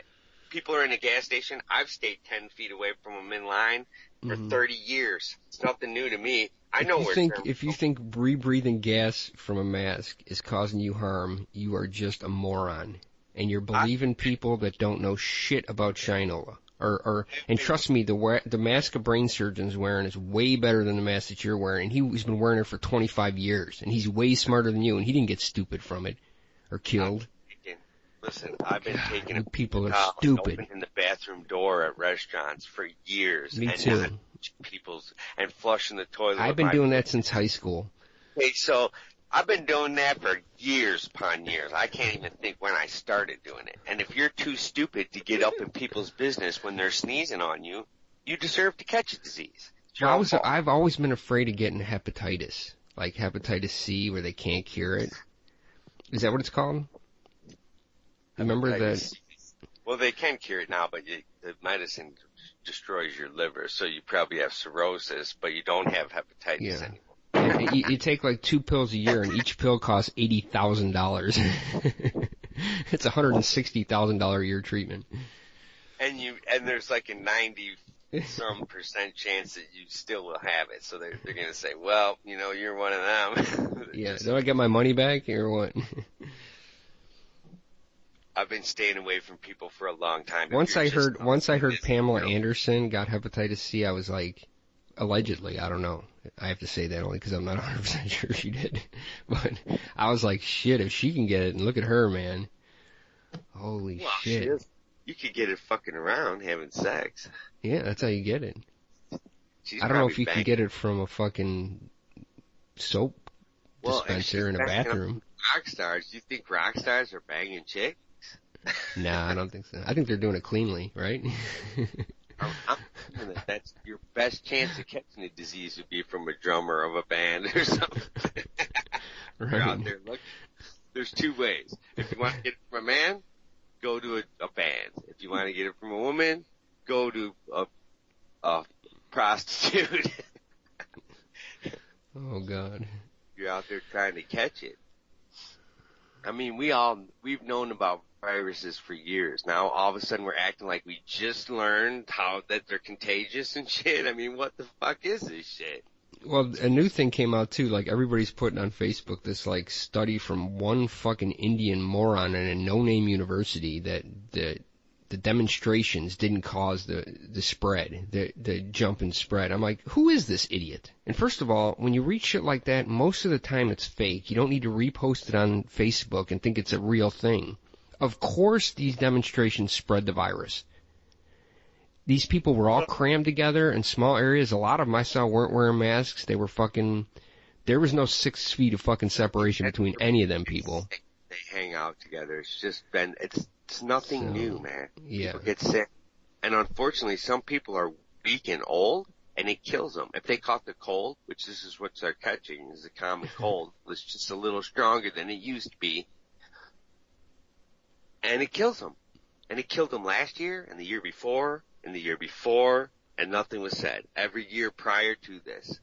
Speaker 1: People are in a gas station. I've stayed 10 feet away from them in line for 30 years. It's nothing new to me. I know
Speaker 2: if you think rebreathing gas from a mask is causing you harm, you are just a moron. And you're believing people that don't know shit about Shinola. And trust me, the mask a brain surgeon's wearing is way better than the mask that you're wearing. And he's been wearing it for 25 years. And he's way smarter than you, and he didn't get stupid from it. Or killed.
Speaker 1: Listen, I've been taking
Speaker 2: people are stupid.
Speaker 1: Opening the bathroom door at restaurants for years.
Speaker 2: Me too.
Speaker 1: And flushing the toilet.
Speaker 2: I've been doing that since high school.
Speaker 1: Okay, so I've been doing that for years upon years. I can't even think when I started doing it. And if you're too stupid to get up in people's business when they're sneezing on you, you deserve to catch a disease.
Speaker 2: I've always been afraid of getting hepatitis, like hepatitis C, where they can't cure it. Is that what it's called? Remember that?
Speaker 1: Well, they can cure it now, but the medicine destroys your liver, so you probably have cirrhosis, but you don't have hepatitis anymore.
Speaker 2: You take like 2 pills a year, and each pill costs $80,000. It's a $160,000 a year treatment.
Speaker 1: And there's like a 90-some% chance that you still will have it. So they're going to say, well, you're one of them.
Speaker 2: Do I get my money back or what?
Speaker 1: I've been staying away from people for a long time.
Speaker 2: Once I heard Pamela Anderson got hepatitis C, I was like, allegedly, I don't know. I have to say that only because I'm not 100% sure she did. But I was like, shit, if she can get it, and look at her, man. Holy shit.
Speaker 1: You could get it fucking around having sex.
Speaker 2: Yeah, that's how you get it. I don't know if you can get it from a fucking soap dispenser in a bathroom.
Speaker 1: Rock stars. Do you think rock stars are banging chicks?
Speaker 2: Nah, I don't think so. I think they're doing it cleanly, right?
Speaker 1: I'm thinking that's your best chance of catching a disease would be from a drummer of a band or something.
Speaker 2: Right.
Speaker 1: You're out there looking. There's 2 ways. If you want to get it from a man, go to a band. If you want to get it from a woman, go to a prostitute.
Speaker 2: Oh, God.
Speaker 1: You're out there trying to catch it. I mean, we've known about viruses for years. Now, all of a sudden, we're acting like we just learned that they're contagious and shit. I mean, what the fuck is this shit?
Speaker 2: Well, a new thing came out, too. Like, everybody's putting on Facebook this, like, study from one fucking Indian moron in a no-name university that the demonstrations didn't cause the spread, the jump in spread. I'm like, who is this idiot? And first of all, when you read shit like that, most of the time it's fake. You don't need to repost it on Facebook and think it's a real thing. Of course these demonstrations spread the virus. These people were all crammed together in small areas. A lot of them I saw weren't wearing masks. They were there was no 6 feet of fucking separation between any of them people.
Speaker 1: They hang out together. It's nothing new, man.
Speaker 2: Yeah.
Speaker 1: People get sick. And unfortunately, some people are weak and old, and it kills them. If they caught the cold, which this is what they're catching, is the common cold, it's just a little stronger than it used to be, and it kills them. And it killed them last year, and the year before, and the year before, and nothing was said. Every year prior to this.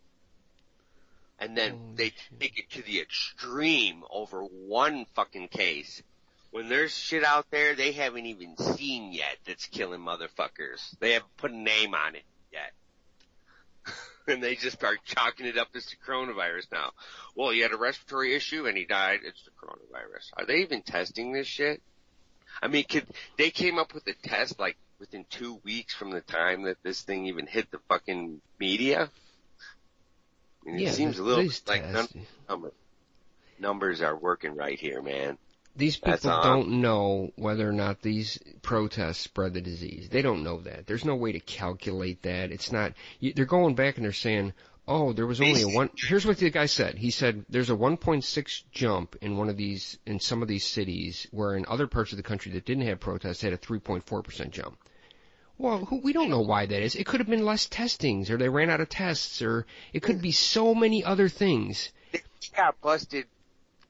Speaker 1: And then they take it to the extreme over one fucking case. When there's shit out there they haven't even seen yet that's killing motherfuckers. They haven't put a name on it yet. And they just start chalking it up as the coronavirus now. Well, he had a respiratory issue and he died. It's the coronavirus. Are they even testing this shit? I mean, they came up with a test like within 2 weeks from the time that this thing even hit the fucking media? I mean, it seems a little like numbers are working right here, man.
Speaker 2: These people don't know whether or not these protests spread the disease. They don't know that. There's no way to calculate that. It's not. They're going back and they're saying, "Oh, there was only a one." Here's what the guy said. He said there's a 1.6 jump in some of these cities, where in other parts of the country that didn't have protests had a 3.4% jump. Well, we don't know why that is. It could have been less testings, or they ran out of tests, or it could be so many other things.
Speaker 1: They got busted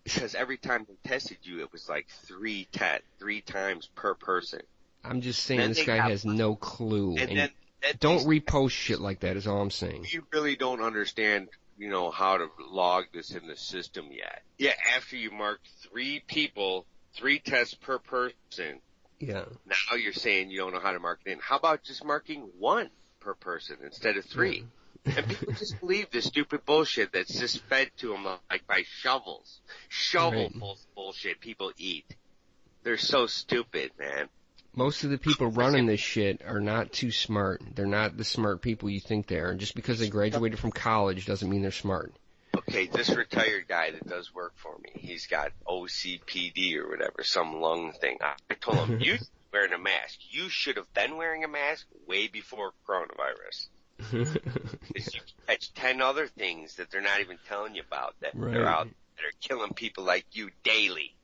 Speaker 1: because every time they tested you, it was like three times per person.
Speaker 2: I'm just saying this guy has no clue. And don't repost shit like that is all I'm saying.
Speaker 1: You really don't understand, how to log this in the system yet. Yeah, after you mark 3 people, 3 tests per person.
Speaker 2: Yeah.
Speaker 1: Now you're saying you don't know how to mark it in. How about just marking 1 per person instead of 3? Yeah. And people just believe this stupid bullshit that's just fed to them like by shovels. Shovelfuls of bullshit people eat. They're so stupid, man.
Speaker 2: Most of the people running this shit are not too smart. They're not the smart people you think they are. And just because they graduated from college doesn't mean they're smart.
Speaker 1: Okay, this retired guy that does work for me, he's got OCPD or whatever, some lung thing. I told him, you wearing a mask. You should have been wearing a mask way before coronavirus. Because you catch 10 other things that they're not even telling you about that they're out that are killing people like you daily.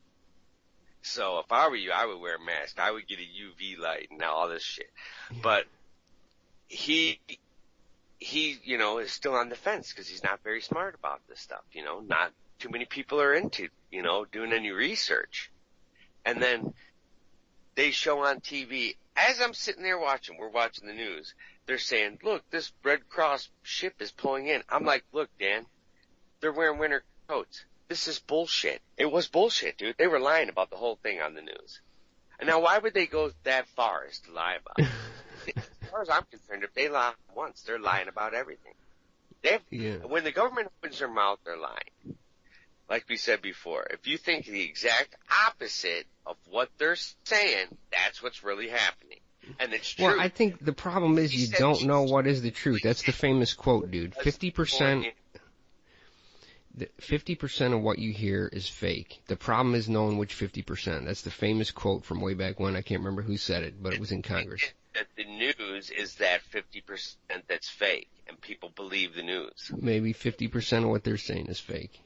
Speaker 1: So if I were you, I would wear a mask. I would get a UV light and all this shit. But he is still on the fence because he's not very smart about this stuff. Not too many people are into, doing any research. And then they show on TV, as I'm sitting there we're watching the news, they're saying, look, this Red Cross ship is pulling in. I'm like, look, Dan, they're wearing winter coats. This is bullshit. It was bullshit, dude. They were lying about the whole thing on the news. And now why would they go that far as to lie about it? As far as I'm concerned, if they lie once, they're lying about everything. When the government opens their mouth, they're lying. Like we said before, if you think the exact opposite of what they're saying, that's what's really happening. And it's true.
Speaker 2: Well, I think the problem is you don't know what is the truth. That's the famous quote, dude. 50% of what you hear is fake. The problem is knowing which 50%. That's the famous quote from way back when. I can't remember who said it, but it was in Congress.
Speaker 1: That the news is that 50% that's fake, and people believe the news.
Speaker 2: Maybe 50% of what they're saying is fake.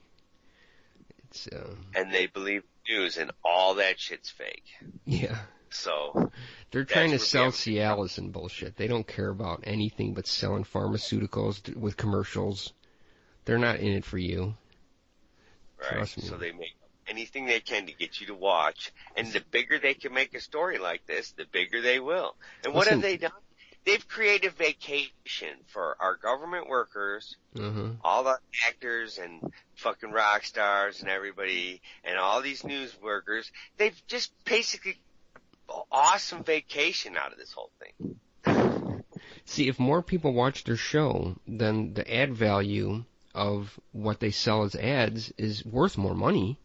Speaker 1: And they believe the news, and all that shit's fake.
Speaker 2: Yeah.
Speaker 1: So
Speaker 2: they're trying to sell Cialis and bullshit. They don't care about anything but selling pharmaceuticals with commercials. They're not in it for you.
Speaker 1: Right. Trust me. So they make anything they can to get you to watch. And the bigger they can make a story like this, the bigger they will. And what have they done? They've created vacation for our government workers, all the actors and fucking rock stars and everybody, and all these news workers. They've just basically awesome vacation out of this whole thing.
Speaker 2: See, if more people watch their show, then the ad value of what they sell as ads is worth more money.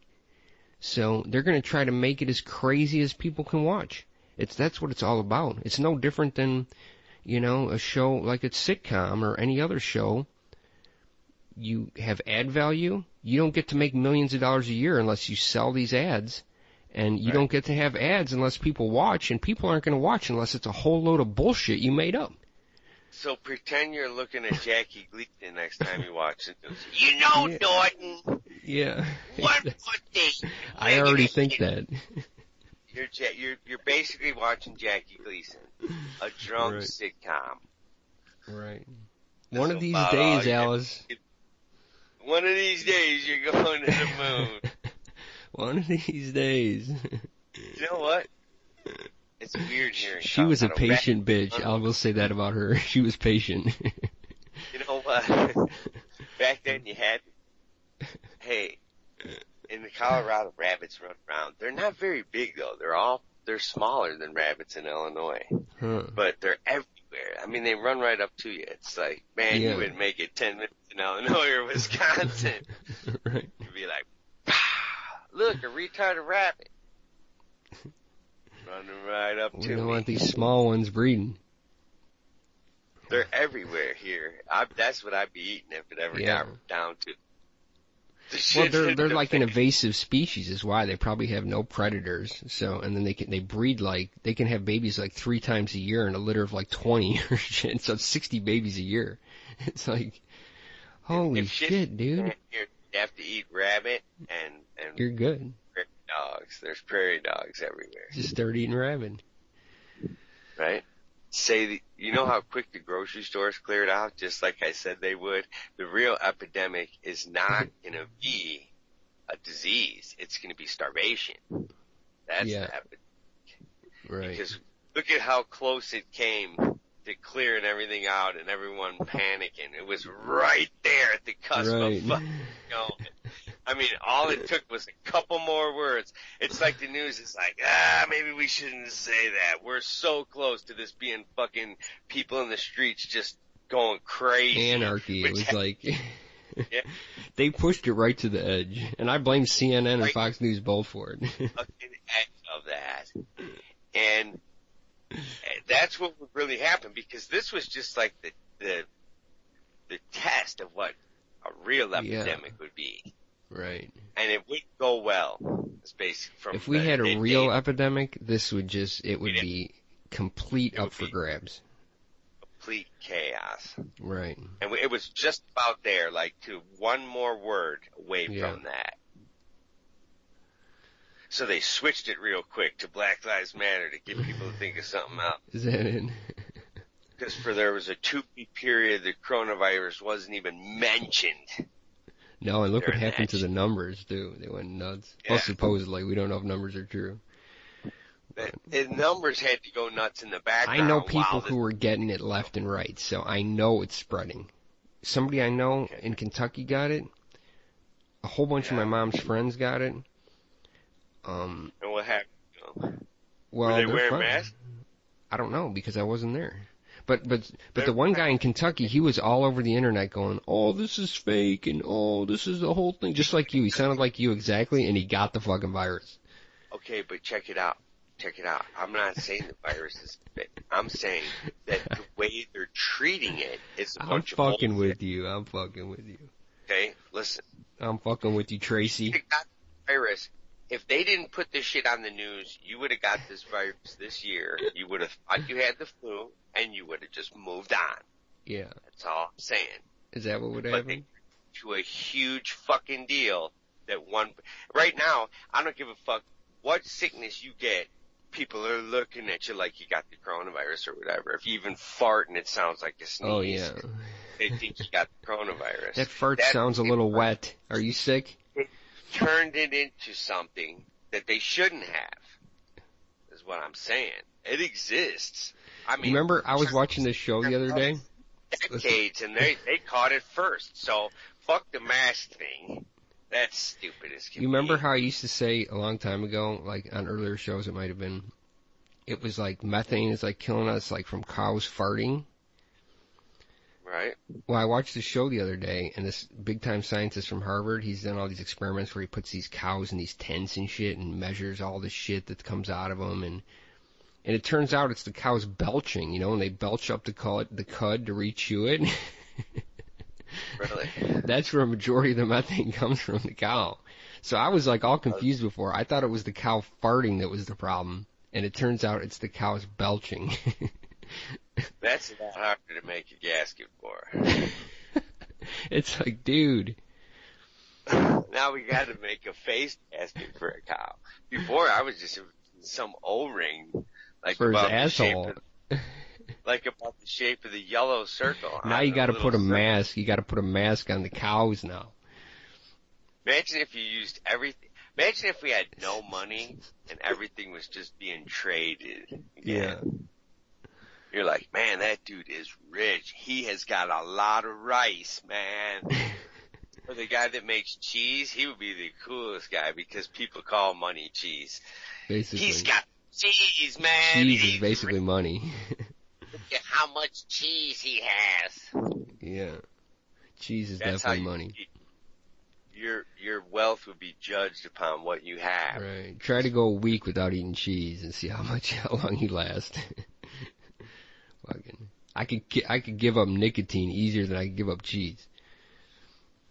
Speaker 2: So they're going to try to make it as crazy as people can watch. That's what it's all about. It's no different than, a show like a sitcom or any other show. You have ad value. You don't get to make millions of dollars a year unless you sell these ads. And you don't get to have ads unless people watch, and people aren't going to watch unless it's a whole load of bullshit you made up.
Speaker 1: So pretend you're looking at Jackie Gleason next time you watch the news. Norton.
Speaker 2: Yeah.
Speaker 1: What would they?
Speaker 2: I already think that.
Speaker 1: You're basically watching Jackie Gleason, a drunk sitcom.
Speaker 2: Right.
Speaker 1: That's
Speaker 2: One of these
Speaker 1: about
Speaker 2: days,
Speaker 1: all you
Speaker 2: Alice.
Speaker 1: One of these days you're going to the moon.
Speaker 2: One of these days.
Speaker 1: You know what? It's weird hearing
Speaker 2: She was a
Speaker 1: Colorado.
Speaker 2: patient bitch. I will say that about her. She was patient.
Speaker 1: You know what? Back then you had, hey, in the Colorado, rabbits run around. They're not very big though. They're smaller than rabbits in Illinois,
Speaker 2: Huh.
Speaker 1: but they're everywhere. I mean, they run right up to you. It's like, man,
Speaker 2: Yeah.
Speaker 1: you wouldn't make it 10 minutes in Illinois or Wisconsin.
Speaker 2: Right.
Speaker 1: You'd be like, look, a retarded rabbit. Running right up
Speaker 2: We
Speaker 1: to
Speaker 2: don't
Speaker 1: me.
Speaker 2: want these small ones breeding.
Speaker 1: They're everywhere here. That's what I'd be eating if it ever
Speaker 2: Yeah.
Speaker 1: got down to.
Speaker 2: Well, they're like an invasive species, is why they probably have no predators. So, and then they breed they can have babies like 3 times a year in a litter of like 20 or shit. So it's 60 babies a year. It's like, holy
Speaker 1: If
Speaker 2: shit, dude.
Speaker 1: You have to eat rabbit and
Speaker 2: You're good.
Speaker 1: prairie dogs. There's prairie dogs everywhere,
Speaker 2: Just start eating rabbit.
Speaker 1: right? You know how quick the grocery stores cleared out, just like I said they would? The real epidemic is not going to be a disease. It's going to be starvation. That's
Speaker 2: Yeah.
Speaker 1: the epidemic.
Speaker 2: Right.
Speaker 1: Because look at how close it came to clearing everything out and everyone panicking. It was right there at the cusp
Speaker 2: Right.
Speaker 1: of fucking going. I mean, all it took was a couple more words. It's like the news is like, maybe we shouldn't say that. We're so close to this being fucking people in the streets just going crazy.
Speaker 2: Anarchy. It was like,
Speaker 1: Yeah.
Speaker 2: they pushed it right to the edge. And I blame CNN and
Speaker 1: Right.
Speaker 2: Fox News both for it.
Speaker 1: Fucking edge of that. And that's what would really happen, because this was just like the test of what a real epidemic would be.
Speaker 2: Right.
Speaker 1: And it wouldn't go well. It's basically from
Speaker 2: If we
Speaker 1: the-
Speaker 2: had a
Speaker 1: they-
Speaker 2: real
Speaker 1: they-
Speaker 2: epidemic, this would it would
Speaker 1: Yeah.
Speaker 2: be complete
Speaker 1: It
Speaker 2: up
Speaker 1: would
Speaker 2: for
Speaker 1: be-
Speaker 2: grabs.
Speaker 1: complete chaos.
Speaker 2: Right.
Speaker 1: And it was just about there, like to one more word away
Speaker 2: Yeah.
Speaker 1: from that. So they switched it real quick to Black Lives Matter to get people to think of something else.
Speaker 2: Is that it?
Speaker 1: Because there was a 2-week period the coronavirus wasn't even mentioned.
Speaker 2: No, and look what
Speaker 1: During
Speaker 2: happened
Speaker 1: that
Speaker 2: to the numbers, too. They went nuts.
Speaker 1: Yeah.
Speaker 2: Well, supposedly. We don't know if numbers are true.
Speaker 1: The numbers had to go nuts in the background.
Speaker 2: I know people
Speaker 1: while
Speaker 2: who were getting it left and right, so I know it's spreading. Somebody I know in Kentucky got it. A whole bunch of my mom's friends got it.
Speaker 1: And what happened?
Speaker 2: Well,
Speaker 1: Were they
Speaker 2: they're
Speaker 1: wearing
Speaker 2: fine.
Speaker 1: masks?
Speaker 2: I don't know because I wasn't there. But the
Speaker 1: They're
Speaker 2: one guy in Kentucky, he was all over the internet going, "Oh, this is fake," and "Oh, this is the whole thing," just like you. He sounded like you exactly, and he got the fucking virus.
Speaker 1: Okay, but check it out. Check it out. I'm not saying the virus is fake. I'm saying that the way they're treating it is a
Speaker 2: I'm
Speaker 1: bunch of
Speaker 2: fucking
Speaker 1: bullshit.
Speaker 2: with you. I'm fucking with you.
Speaker 1: Okay, listen.
Speaker 2: I'm fucking with you, Tracy.
Speaker 1: You got the virus. If they didn't put this shit on the news, you would have got this virus this year. You would have thought you had the flu, and you would have just moved on.
Speaker 2: Yeah.
Speaker 1: That's all I'm saying.
Speaker 2: Is that what would
Speaker 1: But
Speaker 2: happen?
Speaker 1: to a huge fucking deal that right now, I don't give a fuck what sickness you get. People are looking at you like you got the coronavirus or whatever. If you even fart and it sounds like a sneeze,
Speaker 2: Oh yeah.
Speaker 1: they think you got the coronavirus.
Speaker 2: That fart sounds a little wet. Are you sick?
Speaker 1: Turned it into something that they shouldn't have, is what I'm saying. It exists. I mean,
Speaker 2: Remember, I was watching this show the other day.
Speaker 1: decades, and they caught it first. So fuck the mask thing. That's stupid as can
Speaker 2: You remember
Speaker 1: be.
Speaker 2: how I used to say a long time ago, like on earlier shows it might have been, it was like methane is like killing us like from cows farting?
Speaker 1: Right?
Speaker 2: Well, I watched the show the other day, and this big-time scientist from Harvard, he's done all these experiments where he puts these cows in these tents and shit and measures all the shit that comes out of them, and it turns out it's the cows belching, you know, and they belch up the cud to re-chew it.
Speaker 1: Really?
Speaker 2: That's where a majority of the methane comes from, the cow. So I was like all confused before. I thought it was the cow farting that was the problem, and it turns out it's the cows belching.
Speaker 1: That's a lot harder to make a gasket for.
Speaker 2: It's like, dude.
Speaker 1: Now we got to make a face gasket for a cow. Before I was just some O-ring, like
Speaker 2: For his
Speaker 1: about the shape
Speaker 2: asshole.
Speaker 1: of, like about the shape of the yellow circle.
Speaker 2: Now you got to put a mask. You got to put a mask on the cows now.
Speaker 1: Imagine if you used everything. Imagine if we had no money and everything was just being traded.
Speaker 2: Yeah.
Speaker 1: You're like, man, that dude is rich. He has got a lot of rice, man. Or the guy that makes cheese, he would be the coolest guy because people call money cheese.
Speaker 2: Basically.
Speaker 1: He's got cheese, man.
Speaker 2: Cheese is basically money.
Speaker 1: Look at how much cheese he has.
Speaker 2: Yeah. Cheese is definitely money.
Speaker 1: Your wealth would be judged upon what you have.
Speaker 2: Right. Try to go a week without eating cheese and see how long you last. Fucking. I could give up nicotine easier than I could give up cheese.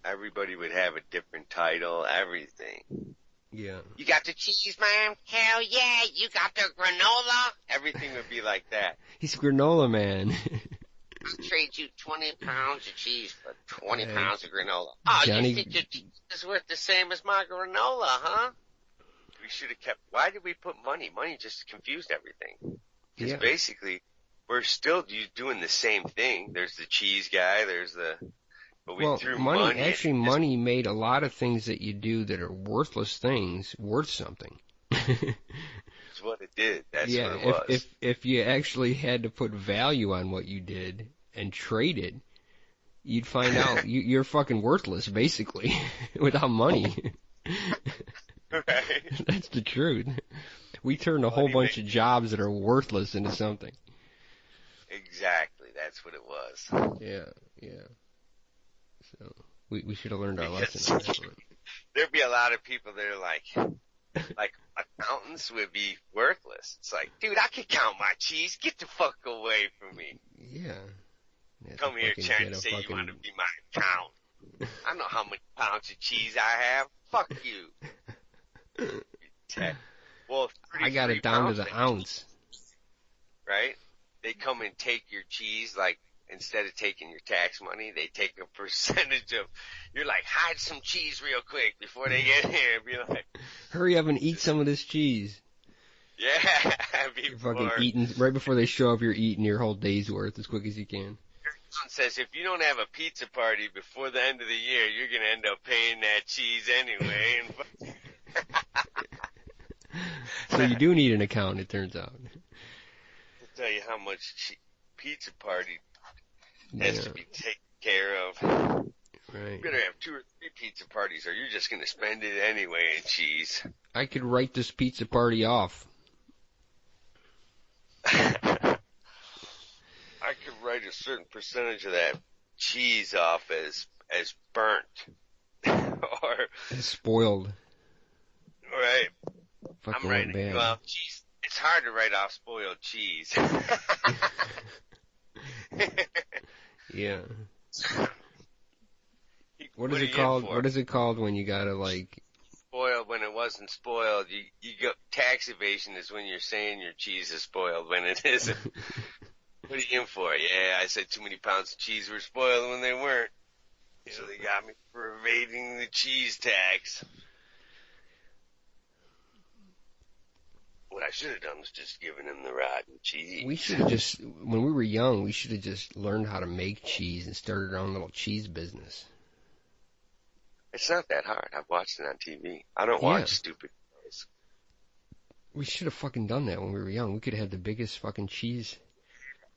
Speaker 1: Everybody would have a different title, everything.
Speaker 2: Yeah.
Speaker 1: You got the cheese, man? Hell yeah. You got the granola? Everything would be like that.
Speaker 2: He's granola man.
Speaker 1: I'll trade you 20 pounds of cheese for 20 pounds of granola. Oh, Johnny... you think your cheese is worth the same as my granola, huh? We should have kept, why did we put money? Money just confused everything. Because basically, we're still doing the same thing. There's the cheese guy, but we threw money.
Speaker 2: Actually, money made a lot of things that you do that are worthless things worth something.
Speaker 1: That's what it did. That's what it was.
Speaker 2: If you actually had to put value on what you did and trade it, you'd find out you're fucking worthless, basically, without money.
Speaker 1: Right.
Speaker 2: That's the truth. We turned a whole bunch of jobs that are worthless into something.
Speaker 1: Exactly. That's what it was.
Speaker 2: Yeah. So we should have learned our lesson on that one.
Speaker 1: There'd be a lot of people that are like accountants would be worthless. It's like, dude, I could count my cheese. Get the fuck away from me.
Speaker 2: Yeah.
Speaker 1: Come here trying to say you want to be my accountant. I know how many pounds of cheese I have. Fuck you. Well,
Speaker 2: I got it down to the ounce.
Speaker 1: Right? They come and take your cheese, like, instead of taking your tax money, they take a percentage of, you're like, hide some cheese real quick before they get here. Be like,
Speaker 2: hurry up and eat some of this cheese.
Speaker 1: Yeah.
Speaker 2: You're fucking eating, right before they show up, you're eating your whole day's worth as quick as you can.
Speaker 1: Your son says if you don't have a pizza party before the end of the year, you're going to end up paying that cheese anyway.
Speaker 2: So you do need an account, it turns out.
Speaker 1: I'll tell you how much pizza party has to be taken care of.
Speaker 2: Right.
Speaker 1: You better have 2 or 3 pizza parties or you're just going to spend it anyway in cheese.
Speaker 2: I could write this pizza party off.
Speaker 1: I could write a certain percentage of that cheese off as burnt. Or
Speaker 2: spoiled.
Speaker 1: Right.
Speaker 2: Fucking
Speaker 1: I'm writing,
Speaker 2: bad.
Speaker 1: well, cheese, it's hard to write off spoiled cheese.
Speaker 2: Yeah. What is it called? What is it called when you gotta like
Speaker 1: spoiled when it wasn't spoiled? You go tax evasion is when you're saying your cheese is spoiled when it isn't. What are you in for? Yeah, I said too many pounds of cheese were spoiled when they weren't. So they got me for evading the cheese tax. What I should have done was just given him the rotten cheese.
Speaker 2: We should have just, when we were young, we should have just learned how to make cheese and started our own little cheese business.
Speaker 1: It's not that hard. I've watched it on TV. I don't watch stupid shows.
Speaker 2: We should have fucking done that when we were young. We could have had the biggest fucking cheese.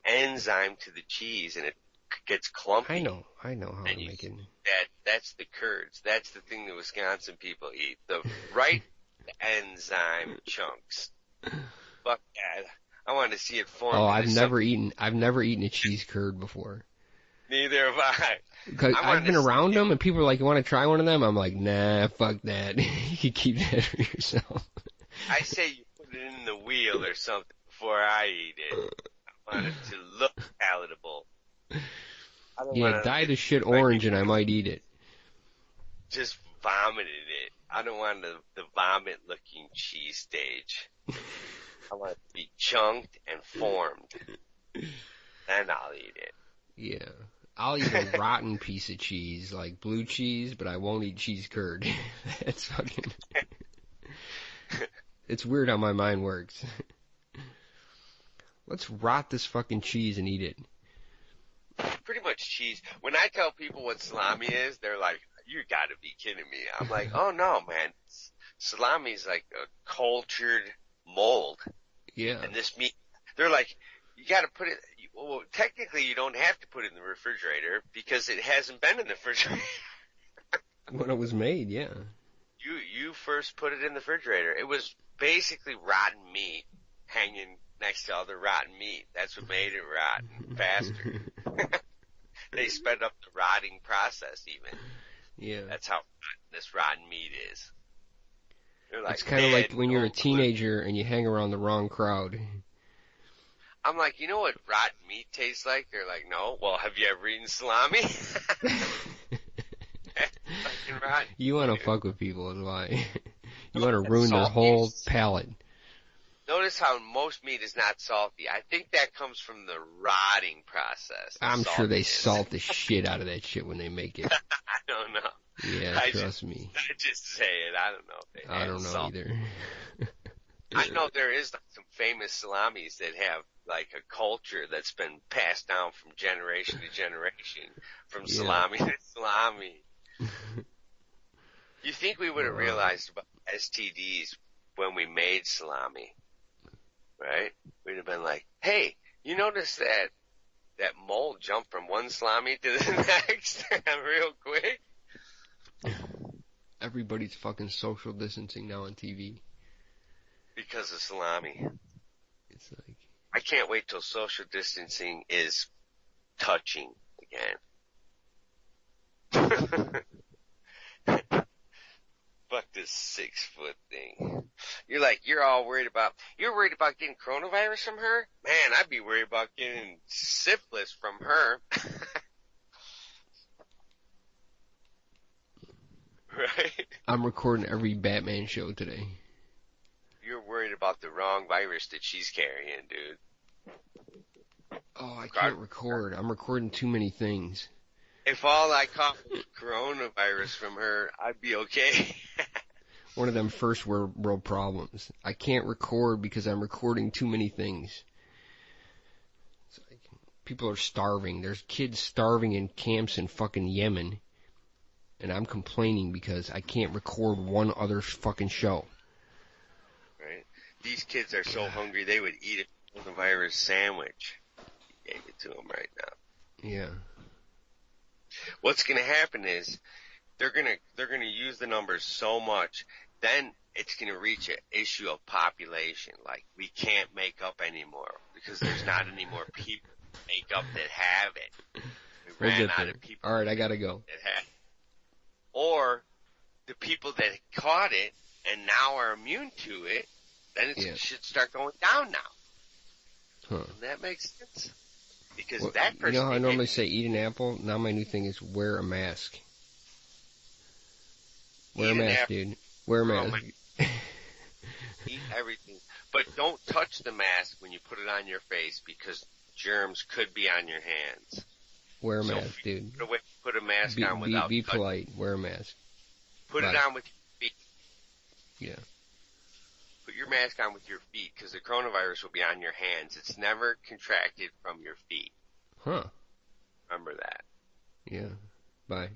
Speaker 1: Enzyme to the cheese and it gets clumpy.
Speaker 2: I know how to make it.
Speaker 1: That's the curds. That's the thing the Wisconsin people eat. The right enzyme chunks. Fuck that. I want to see it form.
Speaker 2: Oh, I've never eaten a cheese curd before.
Speaker 1: Neither have I.
Speaker 2: Because I've been around them and people are like, you want to try one of them? I'm like, nah, fuck that. You can keep that for yourself.
Speaker 1: I say you put it in the wheel or something before I eat it. I want it to look palatable.
Speaker 2: Dye the shit orange and I might eat it.
Speaker 1: Just vomited it. I don't want the vomit-looking cheese stage. I want it to be chunked and formed. Then I'll eat it.
Speaker 2: Yeah. I'll eat a rotten piece of cheese, like blue cheese, but I won't eat cheese curd. That's fucking... It's weird how my mind works. Let's rot this fucking cheese and eat it.
Speaker 1: Pretty much cheese. When I tell people what salami is, they're like, you gotta be kidding me. I'm like, oh no, man. Salami's like a cultured mold.
Speaker 2: Yeah.
Speaker 1: And this meat, they're like, you gotta put it, well, technically you don't have to put it in the refrigerator because it hasn't been in the refrigerator.
Speaker 2: When it was made, yeah.
Speaker 1: You first put it in the refrigerator. It was basically rotten meat hanging next to other rotten meat. That's what made it rotten faster. They sped up the rotting process even.
Speaker 2: Yeah.
Speaker 1: That's how rotten this rotten meat is. Like,
Speaker 2: it's kind of like when you're a teenager and you hang around the wrong crowd.
Speaker 1: I'm like, you know what rotten meat tastes like? They're like, no. Well, have you ever eaten salami?
Speaker 2: You want to fuck with people is why. You want to ruin their whole palate.
Speaker 1: Notice how most meat is not salty. I think that comes from the rotting process.
Speaker 2: I'm sure they salt the shit out of that shit when they make it.
Speaker 1: I don't know.
Speaker 2: Yeah, trust me.
Speaker 1: I just say it. I don't know if they
Speaker 2: I don't know
Speaker 1: salt.
Speaker 2: either.
Speaker 1: I know there is some famous salamis that have like a culture that's been passed down from generation to generation, from salami to salami. You think we would have realized about STDs when we made salami, right? We'd have been like, hey, you notice that mold jumped from one salami to the next real quick?
Speaker 2: Everybody's fucking social distancing now on TV.
Speaker 1: Because of salami.
Speaker 2: It's like...
Speaker 1: I can't wait till social distancing is touching again. Fuck this 6-foot thing. You're worried about getting coronavirus from her? Man, I'd be worried about getting syphilis from her. Right?
Speaker 2: I'm recording every Batman show today.
Speaker 1: You're worried about the wrong virus that she's carrying, dude.
Speaker 2: Oh, I can't record. I'm recording too many things.
Speaker 1: If all I caught was coronavirus from her, I'd be okay.
Speaker 2: One of them first world problems. I can't record because I'm recording too many things. It's like, people are starving. There's kids starving in camps in fucking Yemen. And I'm complaining because I can't record one other fucking show.
Speaker 1: Right? These kids are so hungry they would eat a coronavirus sandwich. You gave it to them right now.
Speaker 2: Yeah.
Speaker 1: What's going to happen is they're going to use the numbers so much, then it's going to reach an issue of population. Like, we can't make up anymore because there's not any more people to make up that have it. We ran out of people.
Speaker 2: All right, I got to go.
Speaker 1: That have it. Or the people that caught it and now are immune to it, then it should start going down now.
Speaker 2: Huh.
Speaker 1: Doesn't that make sense? Because that person...
Speaker 2: You know how I normally say eat an apple? Now my new thing is wear a mask. Wear a mask, dude. Wear a mask.
Speaker 1: Eat everything. But don't touch the mask when you put it on your face because germs could be on your hands.
Speaker 2: Wear a mask, dude.
Speaker 1: Put a mask on without...
Speaker 2: Be polite. Wear a mask.
Speaker 1: Put it on with your feet.
Speaker 2: Yeah.
Speaker 1: Put your mask on with your feet because the coronavirus will be on your hands. It's never contracted from your feet.
Speaker 2: Huh.
Speaker 1: Remember that.
Speaker 2: Yeah. Bye.